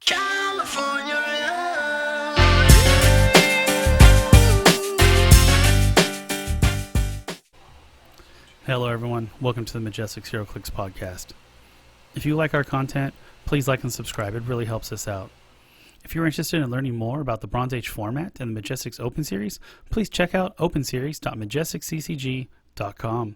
California. Hello everyone, welcome to the Majestix Heroclix Podcast. If you like our content, please like and subscribe, it really helps us out. If you're interested in learning more about the Bronze Age format and the Majestix Open Series, please check out openseries.majestixccg.com.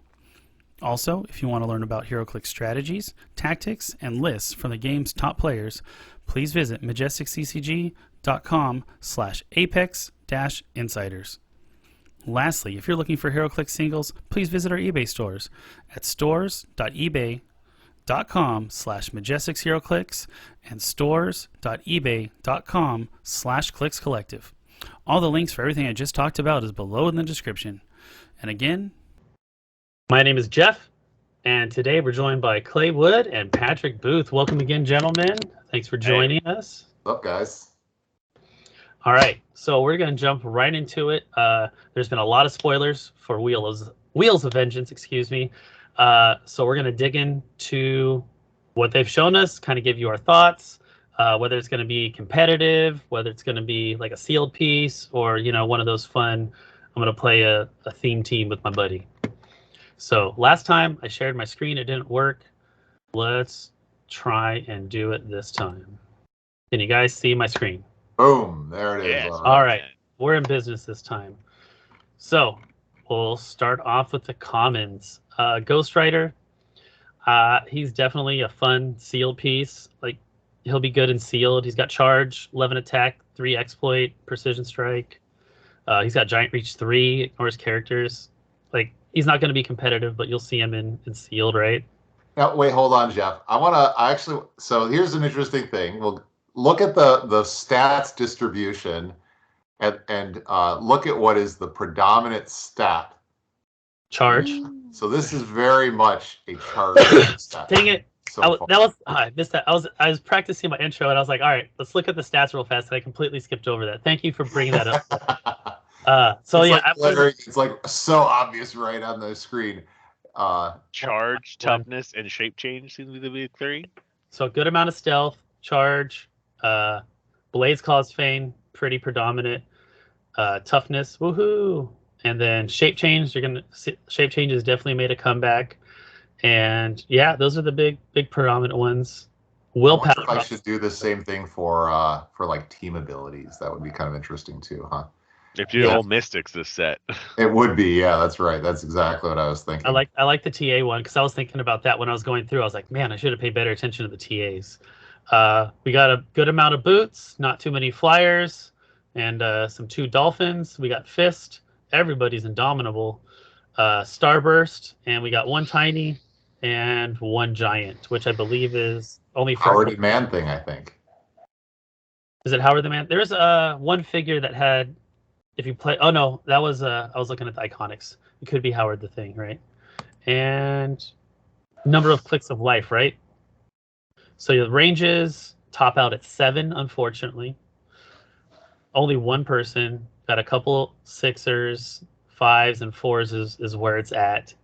Also, if you want to learn about Heroclix strategies, tactics, and lists from the game's top players, please visit majestixccg.com/apex-insiders. Lastly, if you're looking for Heroclix singles, please visit our eBay stores at stores.ebay.com/MajestixHeroclix and stores.ebay.com/ClicksCollective. All the links for everything I just talked about is below in the description. And again, my name is Jeff, and today we're joined by Clay Wood and Patrick Booth. Welcome again, gentlemen. Thanks for joining us. What's up, guys? All right, so we're going to jump right into it. There's been a lot of spoilers for Wheels of Vengeance, excuse me. So we're going to dig into what they've shown us, kind of give you our thoughts, whether it's going to be competitive, whether it's going to be like a sealed piece, or, you know, one of those fun, I'm going to play a theme team with my buddy. So last time I shared my screen, it didn't work. Let's try and do it this time. Can you guys see my screen? Boom, there it is. Yes. All right, we're in business this time. So we'll start off with the commons. Ghost Rider, he's definitely a fun sealed piece. Like, he'll be good in sealed. He's got charge, 11 attack, 3 exploit, precision strike. He's got giant reach 3, ignores characters. Like, he's not going to be competitive, but you'll see him in sealed, right? Now, wait, hold on, Jeff. So here's an interesting thing. We'll look at the stats distribution and look at what is the predominant stat. Charge. So this is very much a charge stat. Dang it. So I missed that. I was practicing my intro, and I was like, all right, let's look at the stats real fast, and I completely skipped over that. Thank you for bringing that up. It's like so obvious right on the screen. Charge, toughness, and shape change seem to be the big 3. So a good amount of stealth, charge, Blaze Claw's Fane, pretty predominant, toughness, woohoo, and then shape change. Shape change has definitely made a comeback, and yeah, those are the big predominant ones. Willpower. I wonder if I should do the same thing for like team abilities. That would be kind of interesting too, huh? If you all Mystics this set. It would be, yeah, that's right. That's exactly what I was thinking. I like the TA one, because I was thinking about that when I was going through. I was like, man, I should have paid better attention to the TAs. We got a good amount of boots, not too many flyers, and some 2 dolphins. We got fist. Everybody's indomitable. Starburst, and we got 1 tiny and 1 giant, which I believe is only for Howard and Man thing, I think. Is it Howard the Man? There's one figure that had, if you play, oh no, that was I was looking at the iconics. It could be Howard the Thing, right? And number of clicks of life, right? So the ranges top out at 7, unfortunately. Only 1 person. Got a couple 6ers, 5s, and 4s is where it's at.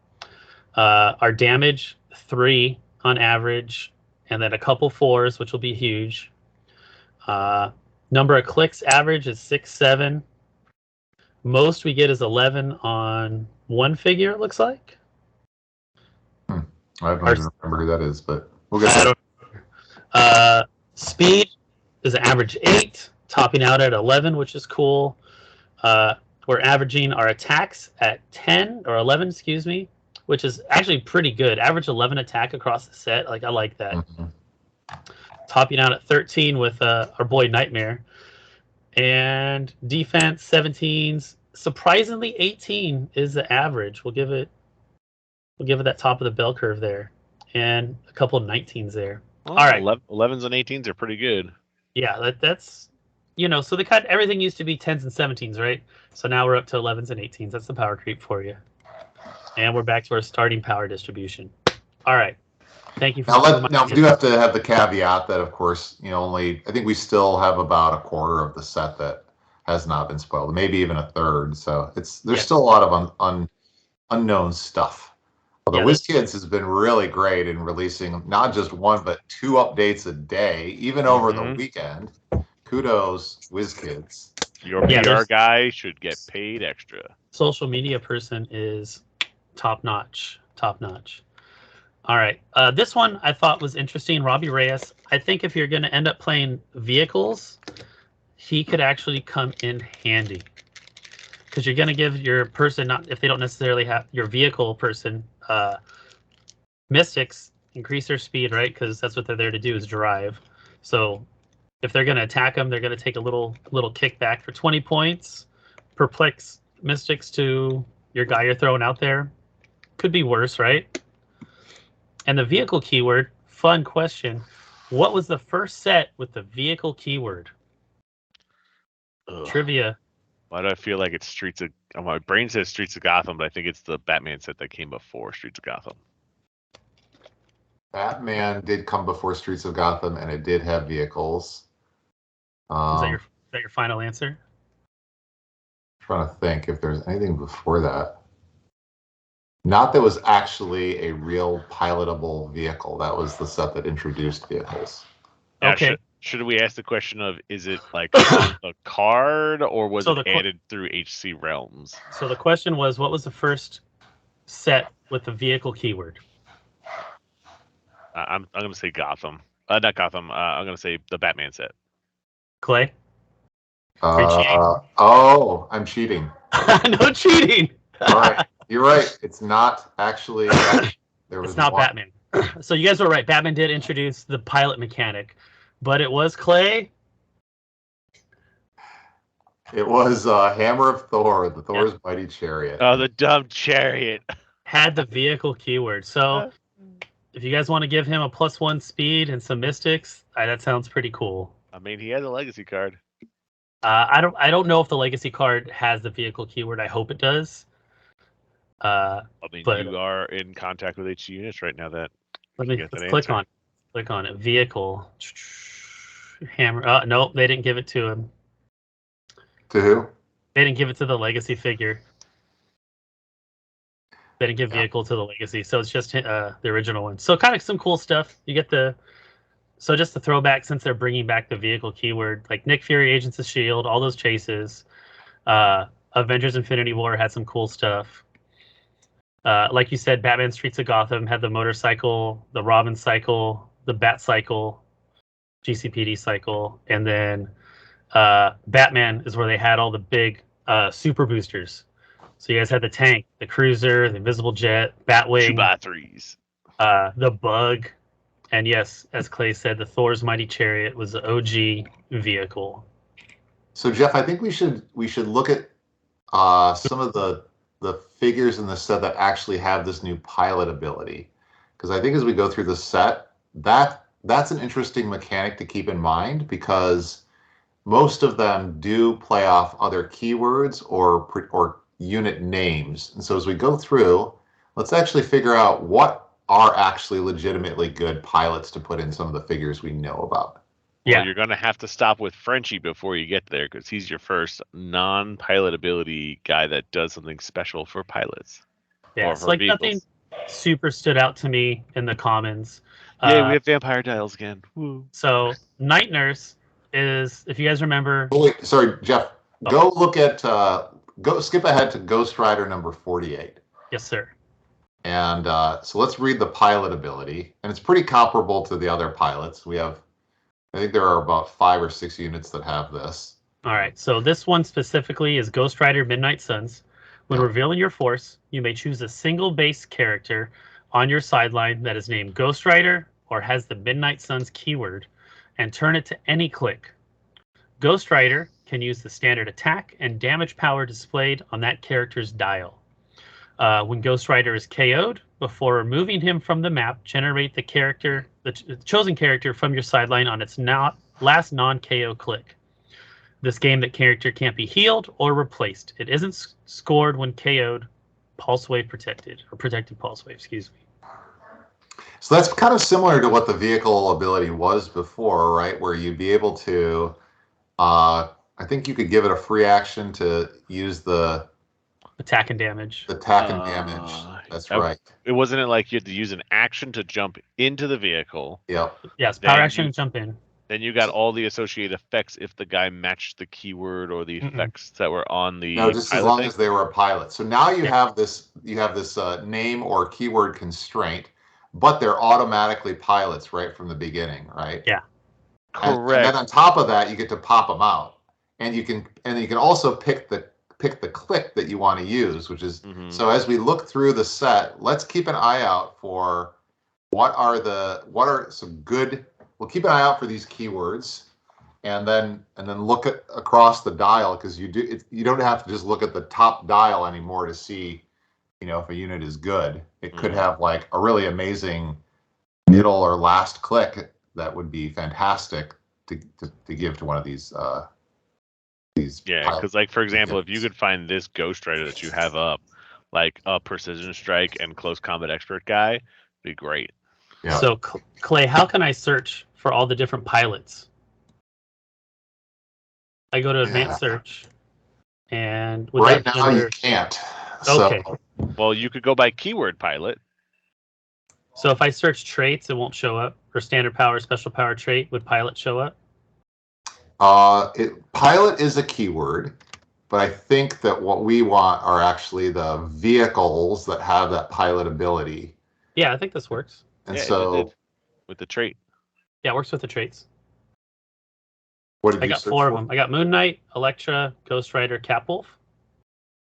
Our damage, 3 on average, and then a couple 4s, which will be huge. Number of clicks average is 6, 7. Most we get is 11 on 1 figure, it looks like. I don't even remember who that is, but we'll get that. Speed is average 8, topping out at 11, which is cool. We're averaging our attacks at 10 or 11, excuse me, which is actually pretty good. Average 11 attack across the set. Like, I like that. Mm-hmm. Topping out at 13 with our boy Nightmare. And defense 17s. Surprisingly, 18 is the average. We'll give it that top of the bell curve there, and a couple of 19s there. Well, all right, 11s and 18s are pretty good. Yeah, that's so they cut everything used to be 10s and 17s, right? So now we're up to 11s and 18s. That's the power creep for you, and we're back to our starting power distribution. All right. Thank you for now we do have to have the caveat that, of course, I think we still have about a quarter of the set that has not been spoiled, maybe even a third. So there's still a lot of unknown stuff. Well, the WizKids has been really great in releasing not just one, but 2 updates a day, even over the weekend. Kudos, WizKids. Your PR guy should get paid extra. Social media person is top notch. Top notch. All right. This one I thought was interesting. Robbie Reyes. I think if you're going to end up playing vehicles, he could actually come in handy. Because you're going to give your person, not if they don't necessarily have your vehicle person, mystics, increase their speed, right? Because that's what they're there to do is drive. So if they're going to attack them, they're going to take a little kickback for 20 points. Perplex mystics to your guy you're throwing out there. Could be worse, right? And the vehicle keyword, fun question. What was the first set with the vehicle keyword? Ugh. Trivia. Why do I feel like it's Streets of... My brain says Streets of Gotham, but I think it's the Batman set that came before Streets of Gotham. Batman did come before Streets of Gotham, and it did have vehicles. Is that your final answer? I'm trying to think if there's anything before that. Not that was actually a real pilotable vehicle. That was the set that introduced vehicles. Yeah, okay. Should we ask the question of, is it like on the card, or was it added through HC Realms? So the question was, what was the first set with the vehicle keyword? I'm going to say Gotham. Not Gotham. I'm going to say the Batman set. Clay? I'm cheating. No cheating. All right. You're right. It's not actually... It's not Batman. So you guys were right. Batman did introduce the pilot mechanic. But it was Clay. It was Hammer of Thor, the Thor's Mighty Chariot. Oh, the dumb chariot. Had the vehicle keyword. So if you guys want to give him a +1 speed and some mystics, that sounds pretty cool. I mean, he has a legacy card. I don't know if the legacy card has the vehicle keyword. I hope it does. I mean, you are in contact with HC units right now. Let's click on it. Click on it. Vehicle. Hammer. Nope, they didn't give it to him. To who? They didn't give it to the legacy figure. They didn't give vehicle to the legacy, so it's just the original one. So kind of some cool stuff. You get so just the throwback, since they're bringing back the vehicle keyword, like Nick Fury, Agents of S.H.I.E.L.D., all those chases. Avengers Infinity War had some cool stuff. Like you said, Batman Streets of Gotham had the motorcycle, the Robin cycle, the Bat cycle, GCPD cycle, and then Batman is where they had all the big super boosters. So you guys had the tank, the cruiser, the invisible jet, Batwing, 2x3s, the bug, and yes, as Clay said, the Thor's Mighty Chariot was the OG vehicle. So Jeff, I think we should look at some of the figures in the set that actually have this new pilot ability, because I think as we go through the set, that's an interesting mechanic to keep in mind, because most of them do play off other keywords or unit names. And so as we go through, let's actually figure out what are actually legitimately good pilots to put in some of the figures we know about. Yeah, well, you're going to have to stop with Frenchie before you get there, because he's your first non-pilot ability guy that does something special for pilots. Yeah, it's like vehicles. Nothing super stood out to me in the commons. Yeah, we have vampire dials again. Woo. So Night Nurse is, if you guys remember. Oh, wait, sorry, Jeff. Go look at. Go skip ahead to Ghost Rider number 48. Yes, sir. And so let's read the pilot ability, and it's pretty comparable to the other pilots. We have, I think there are about 5 or 6 units that have this. All right. So this one specifically is Ghost Rider Midnight Suns. When revealing your force, you may choose a single base character on your sideline that is named Ghost Rider or has the Midnight Suns keyword, and turn it to any click. Ghost Rider can use the standard attack and damage power displayed on that character's dial. When Ghost Rider is KO'd, before removing him from the map, generate the chosen character from your sideline on its last non-KO click. This game, that character can't be healed or replaced. It isn't scored when KO'd. Pulse wave protected, or protected pulse wave, excuse me. So that's kind of similar to what the vehicle ability was before, right? Where you'd be able to, I think you could give it a free action to use the attack and damage. Attack and damage. That's right. It wasn't it like you had to use an action to jump into the vehicle. Yep. Yes, power action to jump in. Then you got all the associated effects if the guy matched the keyword or the effects that were on the No, just as long as they were a pilot. So now you have this name or keyword constraint, but they're automatically pilots right from the beginning, right? Yeah. Correct. And then on top of that, you get to pop them out, and you can also pick the click that you want to use, which is so as we look through the set, let's keep an eye out for what are some good. We'll keep an eye out for these keywords, and then look across the dial, because you don't have to just look at the top dial anymore to see, if a unit is good. It could have like a really amazing middle or last click that would be fantastic to give to one of these. Yeah, because like for example, if you could find this Ghost Rider that you have up, like a precision strike and close combat expert guy, it'd be great. Yeah. So Clay, how can I search for all the different pilots? I go to advanced search, and right now you can't. Okay. So, well, you could go by keyword pilot. So if I search traits, it won't show up. Or standard power, special power trait, would pilot show up? Pilot is a keyword, but I think that what we want are actually the vehicles that have that pilot ability. Yeah, I think this works. And so with the trait. Yeah, it works with the traits. What did I you got search 4 of for? them. I got Moon Knight, Elektra, Ghost Rider, Catwolf.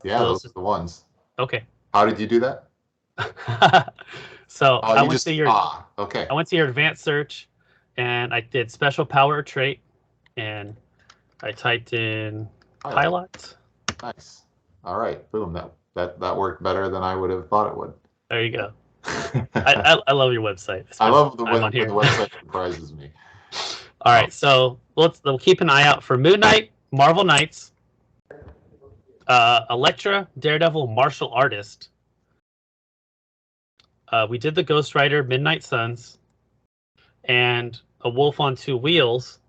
Yeah, those are the ones. Okay. How did you do that? So I went to your advanced search, and I did special power trait, and I typed in pilot. Nice. All right, boom. That worked better than I would have thought it would. There you go. I love your website. I love when the website surprises me. All right, so we'll keep an eye out for Moon Knight, Marvel Knights, Elektra, Daredevil, Martial Artist. We did the Ghost Rider, Midnight Suns, and a Wolf on 2 Wheels,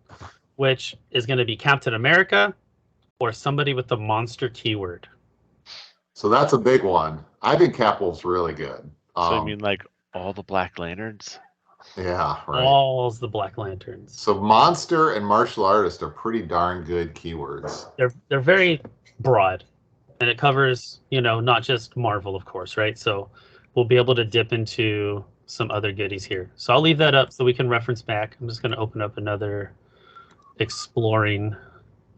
which is going to be Captain America or somebody with the monster keyword. So that's a big one. I think Catwolf's really good. So you mean like all the Black Lanterns? Yeah, right. All the Black Lanterns. So monster and martial artist are pretty darn good keywords. They're very broad, and it covers, not just Marvel, of course, right? So we'll be able to dip into some other goodies here. So I'll leave that up so we can reference back. I'm just going to open up another exploring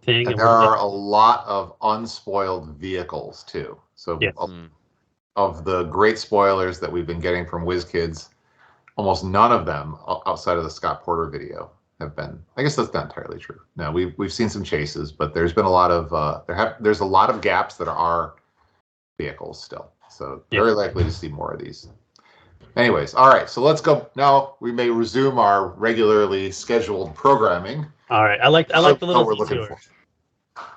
thing. And there are a lot of unspoiled vehicles too. So of the great spoilers that we've been getting from WizKids, almost none of them outside of the Scott Porter video have been. I guess that's not entirely true. No, we've seen some chases, but there's been a lot of there's a lot of gaps that are vehicles still. So very likely to see more of these. Anyways, all right. So let's go now. We may resume our regularly scheduled programming. All right. I like the little we're looking for.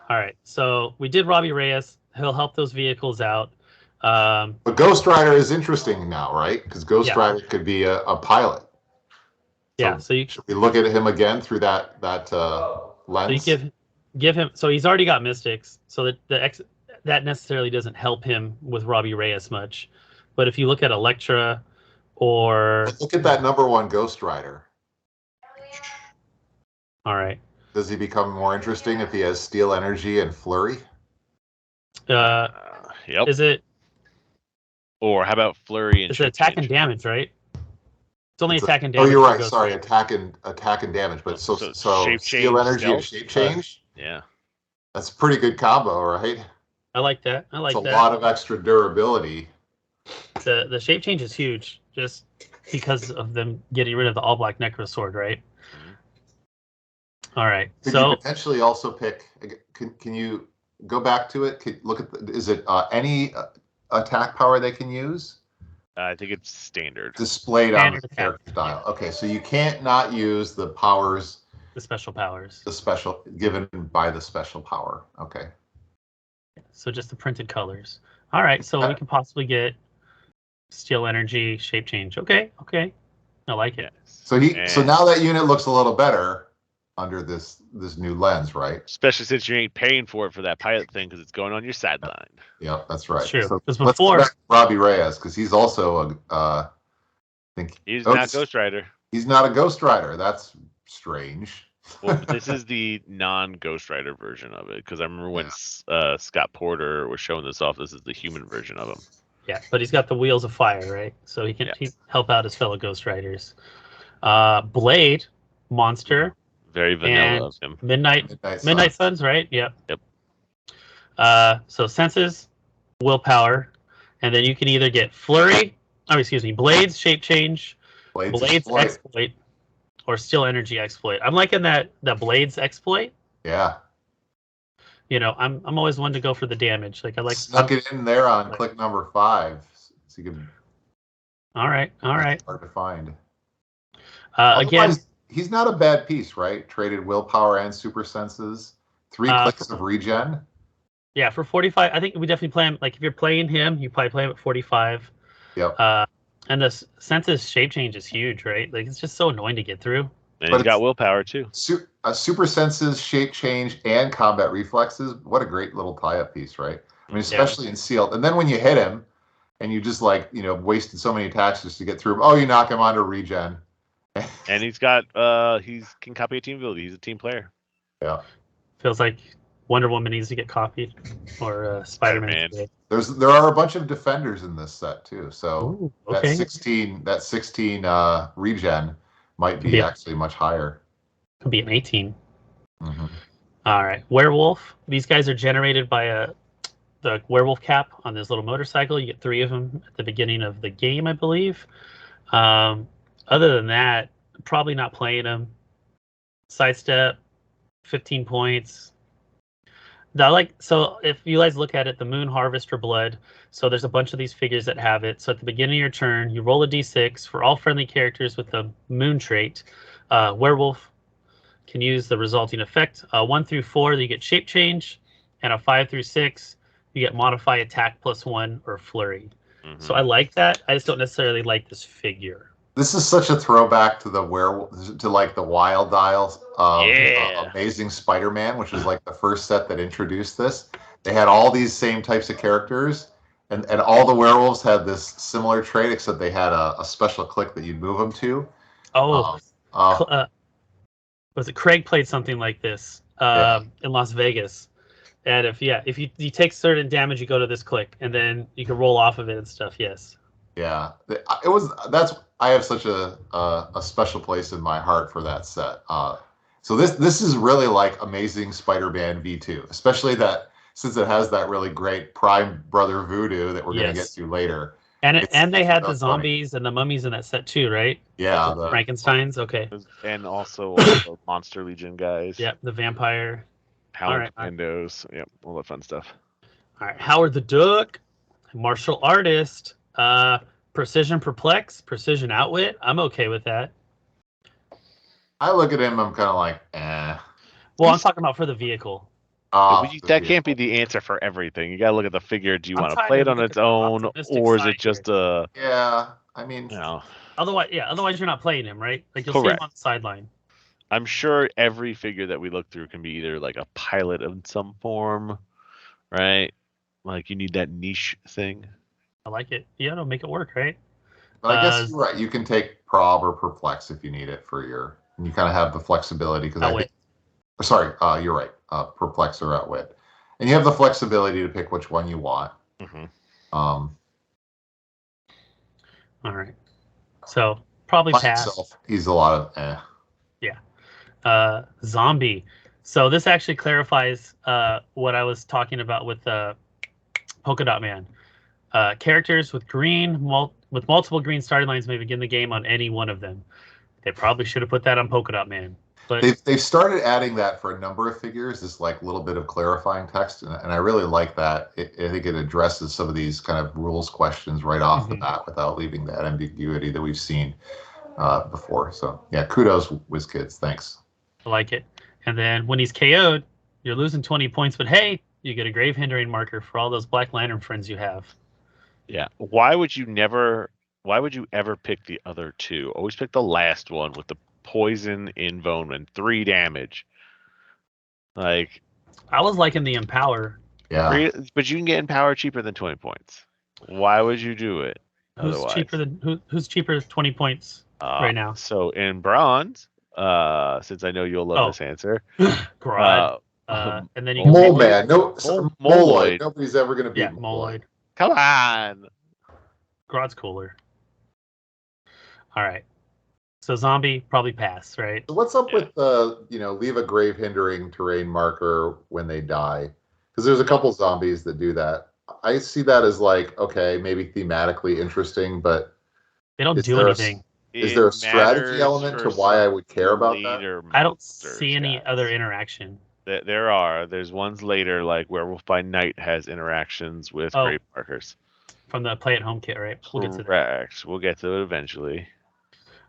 All right. So we did Robbie Reyes. He'll help those vehicles out. But Ghost Rider is interesting now, right? Because Ghost Rider could be a pilot. Yeah. So should we look at him again through that lens? So you give him. So he's already got Mystics. So that necessarily doesn't help him with Robbie Reyes much. But if you look at Elektra, or look at that #1 Ghost Rider. All right. Does he become more interesting if he has Steel Energy and Flurry? Yep. Is it? Or how about Flurry and? It's attack and damage, right? It's only attack and damage. Oh, you're right. Sorry, attack and damage. But so shape Steel change, Energy and Shape Change. Yeah. That's a pretty good combo, right? I like that. It's a lot of extra durability. The shape change is huge, just because of them getting rid of the all black Necro Sword, right? All right. Could you potentially also pick? Can you go back to it? Look at is it any attack power they can use? I think it's standard. Displayed on the character style. Okay, so you can't not use the powers. The special powers. The special given by the special power. Okay. So just the printed colors. All right. So we can possibly get Steel Energy, Shape Change. Okay. I like it. So now that unit looks a little better. under this new lens, right? Especially since you ain't paying for it for that pilot thing because it's going on your sideline. Yeah, that's right. That's true. So Because let's before go back to Robbie Reyes, because he's also I think He's not Ghost Rider. He's not a Ghost Rider. That's strange. Well, but this is the non-Ghost Rider version of it, because I remember when Scott Porter was showing this off. This is the human version of him. Yeah, but he's got the wheels of fire, right? So he can help out his fellow Ghost Riders. Blade, Monster, very vanilla of him. Midnight Suns, right? Yep. So senses, willpower, and then you can either get Blade's shape change, Blade's exploit, or Steel Energy exploit. I'm liking that Blade's exploit. Yeah. I'm always one to go for the damage. Like I like snuck it in there on click number 5, so you can. All right. Hard to find. Again, he's not a bad piece, right? Traded willpower and super senses, 3 clicks of regen. Yeah, for 45, I think we definitely play him. Like if you're playing him, you probably play him at 45. Yep. And the senses shape change is huge, right? Like it's just so annoying to get through. And he's got willpower too. Super senses, shape change, and combat reflexes. What a great little tie-up piece, right? I mean, especially in sealed. And then when you hit him, and you just wasted so many attacks just to get through him. Oh, you knock him onto regen. And he's got he can copy a team ability. He's a team player. Yeah. Feels like Wonder Woman needs to get copied, or Spider-Man. There are a bunch of defenders in this set too. So okay. that 16 regen might be actually much higher. Could be an 18. Mm-hmm. All right, Werewolf. These guys are generated by the werewolf cap on this little motorcycle. You get 3 of them at the beginning of the game, I believe. Other than that, probably not playing them. Sidestep, 15 points. So if you guys look at it, the Moon Harvester Blood. So there's a bunch of these figures that have it. So at the beginning of your turn, you roll a d6 for all friendly characters with the Moon trait. Werewolf can use the resulting effect. 1 through 4, you get shape change, and a 5 through 6, you get modify attack +1 or flurry. Mm-hmm. So I like that. I just don't necessarily like this figure. This is such a throwback to the the Wild Dial Amazing Spider-Man, which is like the first set that introduced this. They had all these same types of characters, and all the werewolves had this similar trait, except they had a special click that you'd move them to. Was it Craig played something like this in Las Vegas? And if you take certain damage, you go to this click, and then you can roll off of it and stuff. Yes. Yeah, I have such a special place in my heart for that set. So this is really like Amazing Spider-Man V2, especially that since it has that really great Prime Brother Voodoo that we're going to get to later. And they had the zombies and the mummies in that set too, right? Yeah, the Frankensteins. Okay. And also all the Monster Legion guys. Yep, the vampire. Howard Windows. Yep, all that fun stuff. All right, Howard the Duck, martial artist. Precision Perplex, Precision Outwit. I'm okay with that. I look at him, I'm kind of like, eh. Well, I'm talking about for the vehicle. That can't be the answer for everything. You gotta look at the figure. Do you want to play it on its own, or is it just a? Yeah, I mean, Otherwise you're not playing him, right? Like you'll see him on the sideline. I'm sure every figure that we look through can be either like a pilot in some form, right? Like you need that niche thing. I like it. Yeah, it'll make it work, right? I guess you're right. You can take Prob or Perplex if you need it for and you kind of have the flexibility because you're right. Perplex or Outwit, and you have the flexibility to pick which one you want. Mm-hmm. All right. So probably pass. He's a lot of Yeah. Zombie. So this actually clarifies what I was talking about with Polka Dot Man. Characters with multiple green starting lines may begin the game on any one of them. They probably should have put that on Polka Dot Man. But they've started adding that for a number of figures, this like little bit of clarifying text, and I really like that. I think it addresses some of these kind of rules questions right off the bat without leaving that ambiguity that we've seen before. So yeah, kudos, WizKids. Thanks. I like it. And then when he's KO'd, you're losing 20 points, but hey, you get a grave hindering marker for all those Black Lantern friends you have. Yeah. Why would you ever pick the other two? Always pick the last one with the poison envonement, 3 damage. Like, I was liking the Empower. Yeah. but you can get Empower cheaper than 20 points. Why would you do it Who's otherwise? who's cheaper 20 points right now? So in bronze, since I know you'll love this answer, Grodd. And then you can Mole Man. No, Moloid. Nobody's ever going to beat Moloid. Come on. Grodd's cooler. All right. So zombie probably pass, right? So what's up with leave a grave hindering terrain marker when they die? Because there's a couple zombies that do that. I see that as like, okay, maybe thematically interesting, but they don't do anything. Is there a strategy element to why I would care about that? I don't see any other interaction. There are. There's ones later, like Werewolf by Night has interactions with grave markers. From the Play at Home kit, right? We'll get to that. We'll get to it eventually.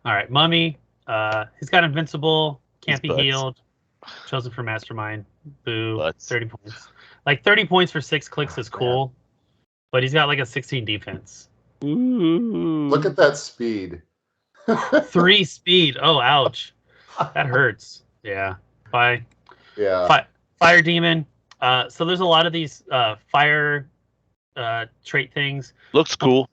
All right, Mummy. He's got Invincible, can't be healed, chosen for Mastermind. Boo. 30 points. Like 30 points for 6 clicks is cool, but he's got like a 16 defense. Ooh. Look at that speed. 3 speed. Oh, ouch. That hurts. Yeah. Bye. Yeah. Fire Demon. So there's a lot of these fire trait things. Looks cool.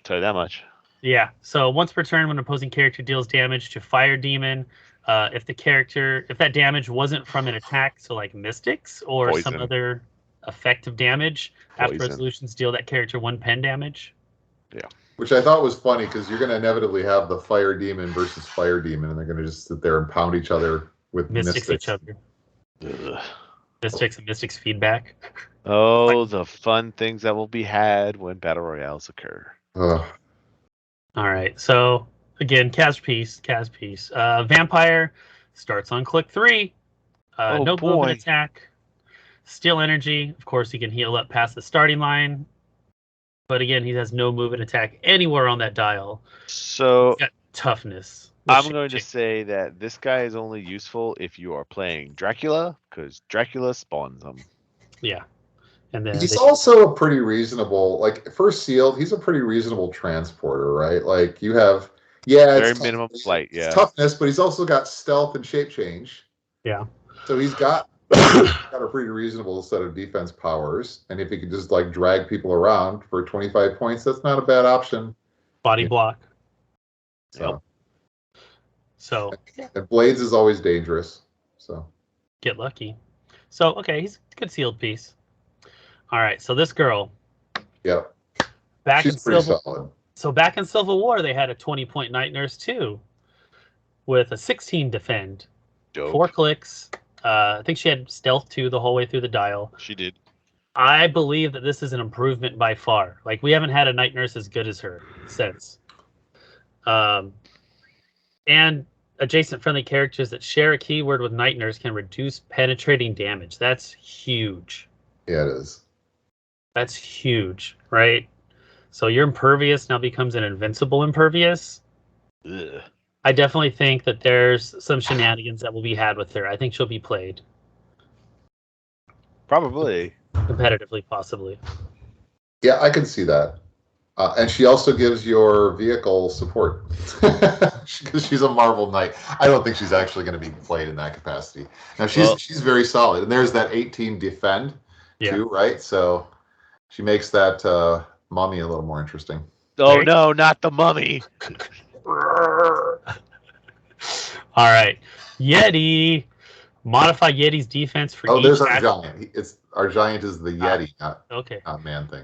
Tell you that much. Yeah. So once per turn, when an opposing character deals damage to Fire Demon, if that damage wasn't from an attack, so like Mystics or Poison. some other effective damage, after resolutions deal that character 1 pen damage. Yeah. Which I thought was funny because you're going to inevitably have the Fire Demon versus Fire Demon, and they're going to just sit there and pound each other with Mystics. Each other. Ugh. Mystics and Mystics feedback. Oh, the fun things that will be had when battle royales occur. Ugh. All right. So again, Kaz piece. Vampire starts on click 3. No movement attack. Steal energy. Of course, he can heal up past the starting line. But again, he has no movement attack anywhere on that dial. So he's got toughness. I'm going to say that this guy is only useful if you are playing Dracula, because Dracula spawns them. Yeah. And then he's also a pretty reasonable, like, for sealed, he's a pretty reasonable transporter, right? Like, you have, very minimum flight, it's toughness, but he's also got stealth and shape change. Yeah. So he's got a pretty reasonable set of defense powers, and if he could just like drag people around for 25 points, that's not a bad option. Body block. So. So. And Blades is always dangerous. So. Get lucky. So okay, he's a good sealed piece. All right, so this girl. Yep. She's pretty solid. So back in Civil War, they had a 20-point Night Nurse too, with a 16 defend, Dope. 4 clicks. I think she had stealth too the whole way through the dial. She did. I believe that this is an improvement by far. Like, we haven't had a Night Nurse as good as her since. And adjacent friendly characters that share a keyword with Night Nurse can reduce penetrating damage. That's huge. Yeah, it is. That's huge, right? So your impervious now becomes an invincible impervious. Ugh. I definitely think that there's some shenanigans that will be had with her. I think she'll be played. Probably. Competitively, possibly. Yeah, I can see that. And she also gives your vehicle support. Because she's a Marvel Knight. I don't think she's actually going to be played in that capacity. Now, she's very solid. And there's that 18 defend, too, right? So she makes that mummy a little more interesting. Oh, no, not the mummy. All right, Yeti. Modify Yeti's defense for each. There's our giant. Our giant is the Yeti, not man thing.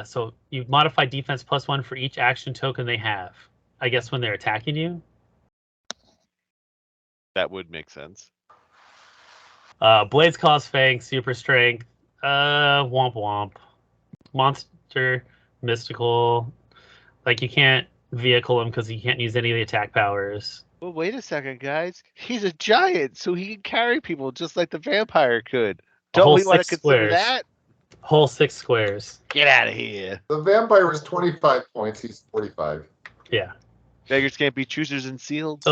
So you modify defense +1 for each action token they have. I guess when they're attacking you. That would make sense. Blades cause Fang, super strength. Womp womp. Monster, mystical. Like, you can't vehicle him because he can't use any of the attack powers. Well, wait a second, guys. He's a giant, so he can carry people just like the vampire could. Don't we want to consider that? Whole 6 squares. Get out of here. The vampire is 25 points. He's 45. Yeah. Beggars can't be choosers and sealed.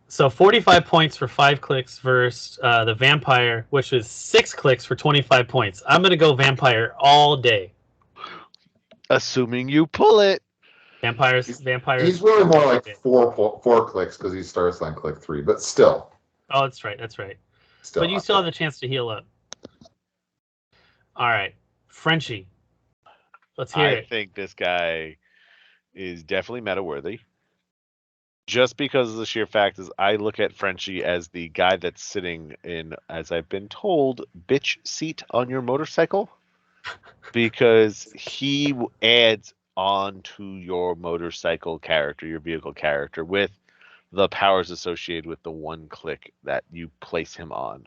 So 45 points for 5 clicks versus the vampire, which is 6 clicks for 25 points. I'm going to go vampire all day. Assuming you pull it. Vampires. He's really more like four clicks because he starts on click 3, but still. Oh, that's right. Still, But you still have the chance to heal up. All right, Frenchie. Let's hear it. I think this guy is definitely meta worthy. Just because of the sheer fact is I look at Frenchie as the guy that's sitting in, as I've been told, bitch seat on your motorcycle. Because he adds on to your motorcycle character, your vehicle character, with the powers associated with the one click that you place him on.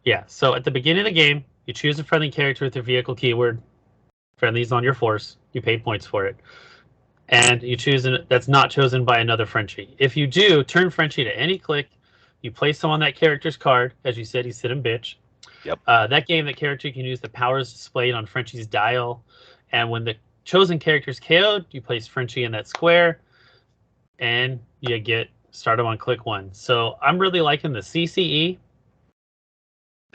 Yeah, so at the beginning of the game, you choose a friendly character with your vehicle keyword. Friendly's on your force. You pay points for it. And you choose that's not chosen by another Frenchie. If you do, turn Frenchie to any click. You place him on that character's card. As you said, he's sitting bitch. Yep. That card can use the powers displayed on Frenchie's dial. And when the chosen character is KO'd, you place Frenchie in that square. And you get start him on click 1. So I'm really liking the CCE.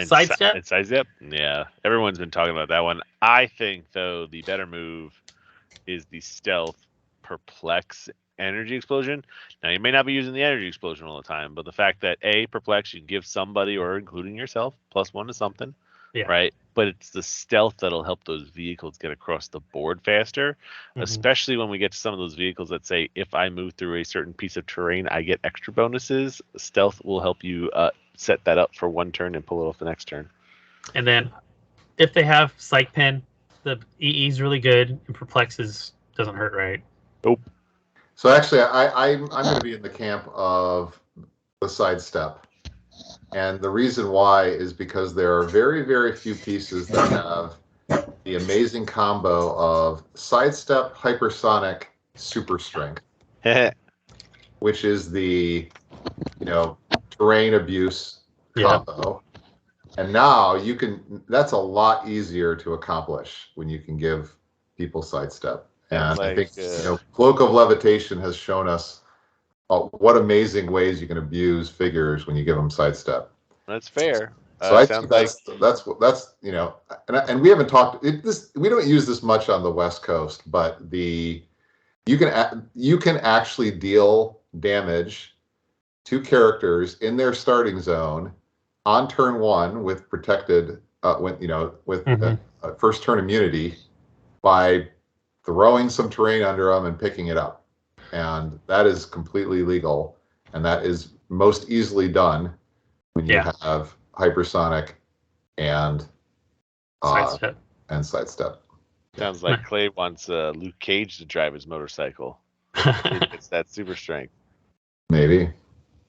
Sidestep? Sidestep? Yeah. Everyone's been talking about that one. I think, though, the better move is the stealth perplex energy explosion. Now, you may not be using the energy explosion all the time, but the fact that perplex, you can give somebody or including yourself +1 to something, right? But it's the stealth that'll help those vehicles get across the board faster, especially when we get to some of those vehicles that say, if I move through a certain piece of terrain, I get extra bonuses. Stealth will help you set that up for one turn and pull it off the next turn. And then if they have Psych Pen, the EE is really good, and Perplex doesn't hurt, right? Nope. So actually, I'm going to be in the camp of the sidestep. And the reason why is because there are very, very few pieces that have the amazing combo of sidestep, hypersonic, super strength, which is the, terrain abuse combo. And now that's a lot easier to accomplish when you can give people sidestep. And I think, Cloak of Levitation has shown us what amazing ways you can abuse figures when you give them sidestep. That's fair. So I think that's and we haven't talked we don't use this much on the West Coast, but you can actually deal damage to characters in their starting zone on turn 1 with protected first turn immunity by throwing some terrain under them and picking it up. And that is completely legal. And that is most easily done when you have hypersonic and sidestep. Sounds like Clay wants Luke Cage to drive his motorcycle. It's that super strength. Maybe.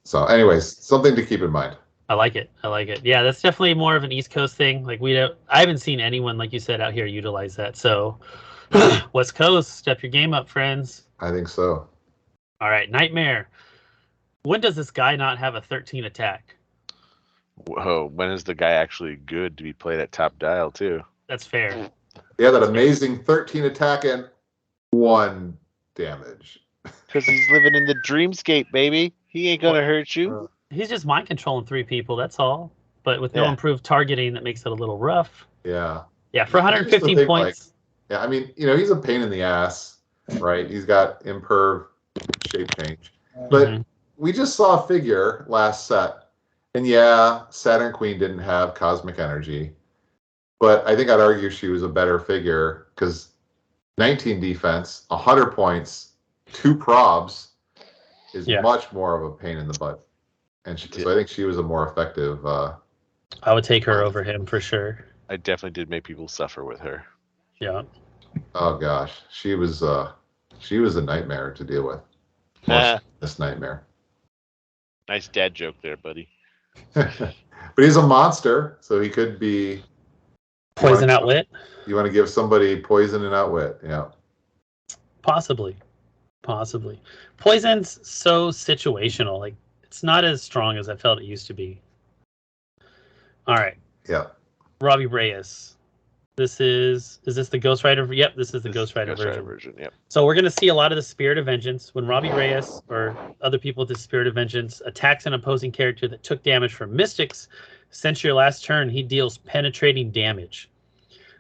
So anyways, something to keep in mind. I like it. Yeah, that's definitely more of an East Coast thing. Like I haven't seen anyone, like you said, out here utilize that. So West Coast, step your game up, friends. I think so. All right, Nightmare. When does this guy not have a 13 attack? Whoa, when is the guy actually good to be played at top dial, too? That's fair. Yeah, that amazing 13 attack and 1 damage. Because he's living in the dreamscape, baby. He ain't going to hurt you. He's just mind controlling 3 people, that's all. But with no improved targeting, that makes it a little rough. Yeah. Yeah, for 115 points. I mean, he's a pain in the ass, right? He's got imperv shape change. But we just saw a figure last set. And Saturn Queen didn't have cosmic energy. But I think I'd argue she was a better figure because 19 defense, 100 points, 2 probs is much more of a pain in the butt. And so I think she was a more effective. I would take her over him for sure. I definitely did make people suffer with her. Yeah. Oh gosh, she was a nightmare to deal with. This nightmare. Nice dad joke there, buddy. But he's a monster, so he could be poison outwit. You want to give somebody poison and outwit, yeah. Possibly. Poison's so situational. Like it's not as strong as I felt it used to be. All right. Yeah. Robbie Reyes. Is this the Ghost Rider? Yep, this is the Ghost Rider version. Yep. So we're going to see a lot of the Spirit of Vengeance. When Robbie Reyes or other people with the Spirit of Vengeance attacks an opposing character that took damage from Mystics, since your last turn, he deals penetrating damage.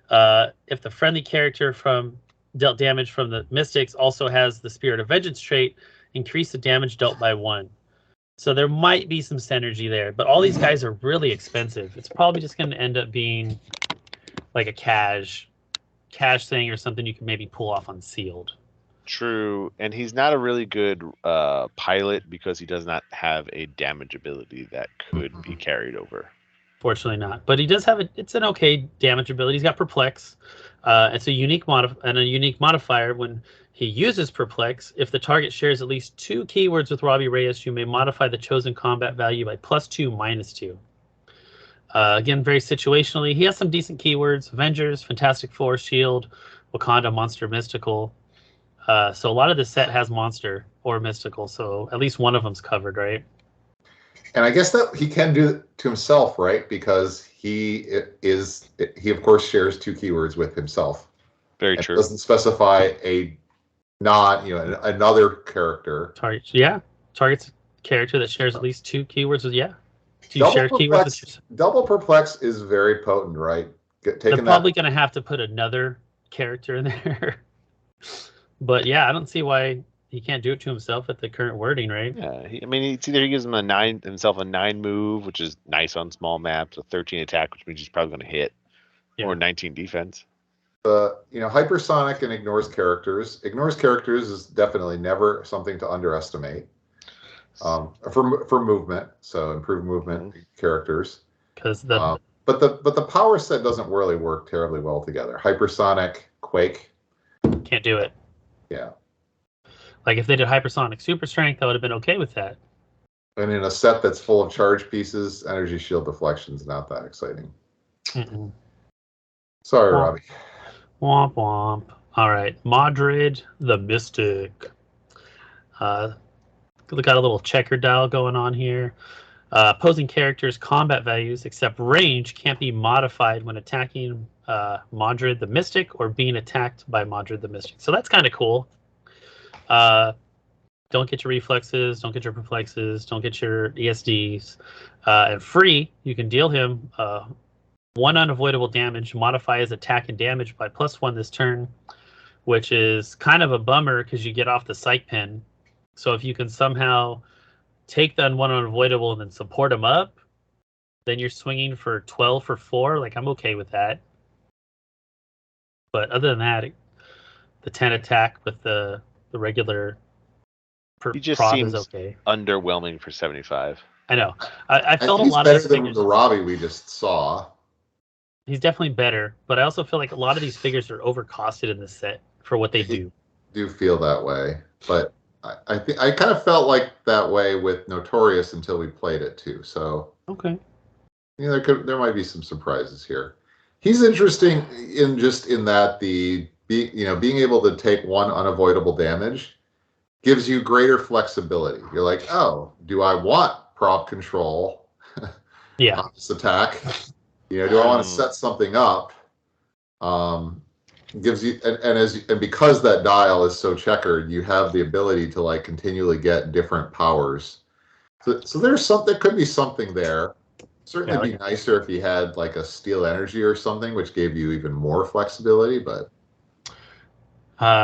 If the friendly character from dealt damage from the Mystics also has the Spirit of Vengeance trait, increase the damage dealt by 1. So there might be some synergy there, but all these guys are really expensive. It's probably just going to end up being like a cash thing or something you can maybe pull off on sealed. True, and he's not a really good pilot because he does not have a damage ability that could be carried over. Fortunately not, but he does have it's an okay damage ability. He's got Perplex. It's a unique modifier. When he uses Perplex, if the target shares at least 2 keywords with Robbie Reyes, you may modify the chosen combat value by +2, -2. Again, very situationally. He has some decent keywords: Avengers, Fantastic Four, Shield, Wakanda, Monster, Mystical. So a lot of the set has Monster or Mystical, so at least one of them's covered, right? And I guess that he can do it to himself, right? Because he of course shares 2 keywords with himself. Very true. Doesn't specify another character. Targets a character that shares at least 2 keywords with Do you share keywords with yourself? Double Perplex is very potent, right? They're probably going to have to put another character in there. But yeah, I don't see why he can't do it to himself at the current wording, right? Yeah, it's either he gives himself a 9 move, which is nice on small maps, a 13 attack, which means he's probably going to hit, or 19 defense. Hypersonic and ignores characters. Ignores characters is definitely never something to underestimate. For movement, so improved movement characters. Because but the power set doesn't really work terribly well together. Hypersonic, Quake, can't do it. Yeah. Like if they did Hypersonic Super Strength, I would have been okay with that. And in a set that's full of charge pieces, Energy Shield Deflection's not that exciting. Mm-mm. Sorry, Robbie. Womp womp. All right, Madrid the Mystic. Got a little checker dial going on here. Opposing characters' combat values, except range, can't be modified when attacking Madrid the Mystic or being attacked by Madrid the Mystic. So that's kind of cool. Don't get your reflexes, don't get your perplexes, don't get your ESDs. And free, you can deal him 1 unavoidable damage, modify his attack and damage by +1 this turn, which is kind of a bummer because you get off the psych pen. So if you can somehow take that 1 unavoidable and then support him up, then you're swinging for 12 for 4. Like, I'm okay with that. But other than that, the 10 attack with the regular he just prod seems is okay. Underwhelming for 75. I know. I felt a lot better of these than figures. The Robbie we just saw. He's definitely better, but I also feel like a lot of these figures are overcosted in this set for what they do. Do feel that way, but I think I kind of felt like that way with Notorious until we played it too. So okay, there might be some surprises here. He's interesting in that being able to take 1 unavoidable damage gives you greater flexibility. You're like, oh, do I want prop control? Yeah, on this attack. Do I want to set something up? Gives you and because that dial is so checkered, you have the ability to like continually get different powers. So there could be something there. Certainly be nicer if you had like a Steel Energy or something, which gave you even more flexibility. But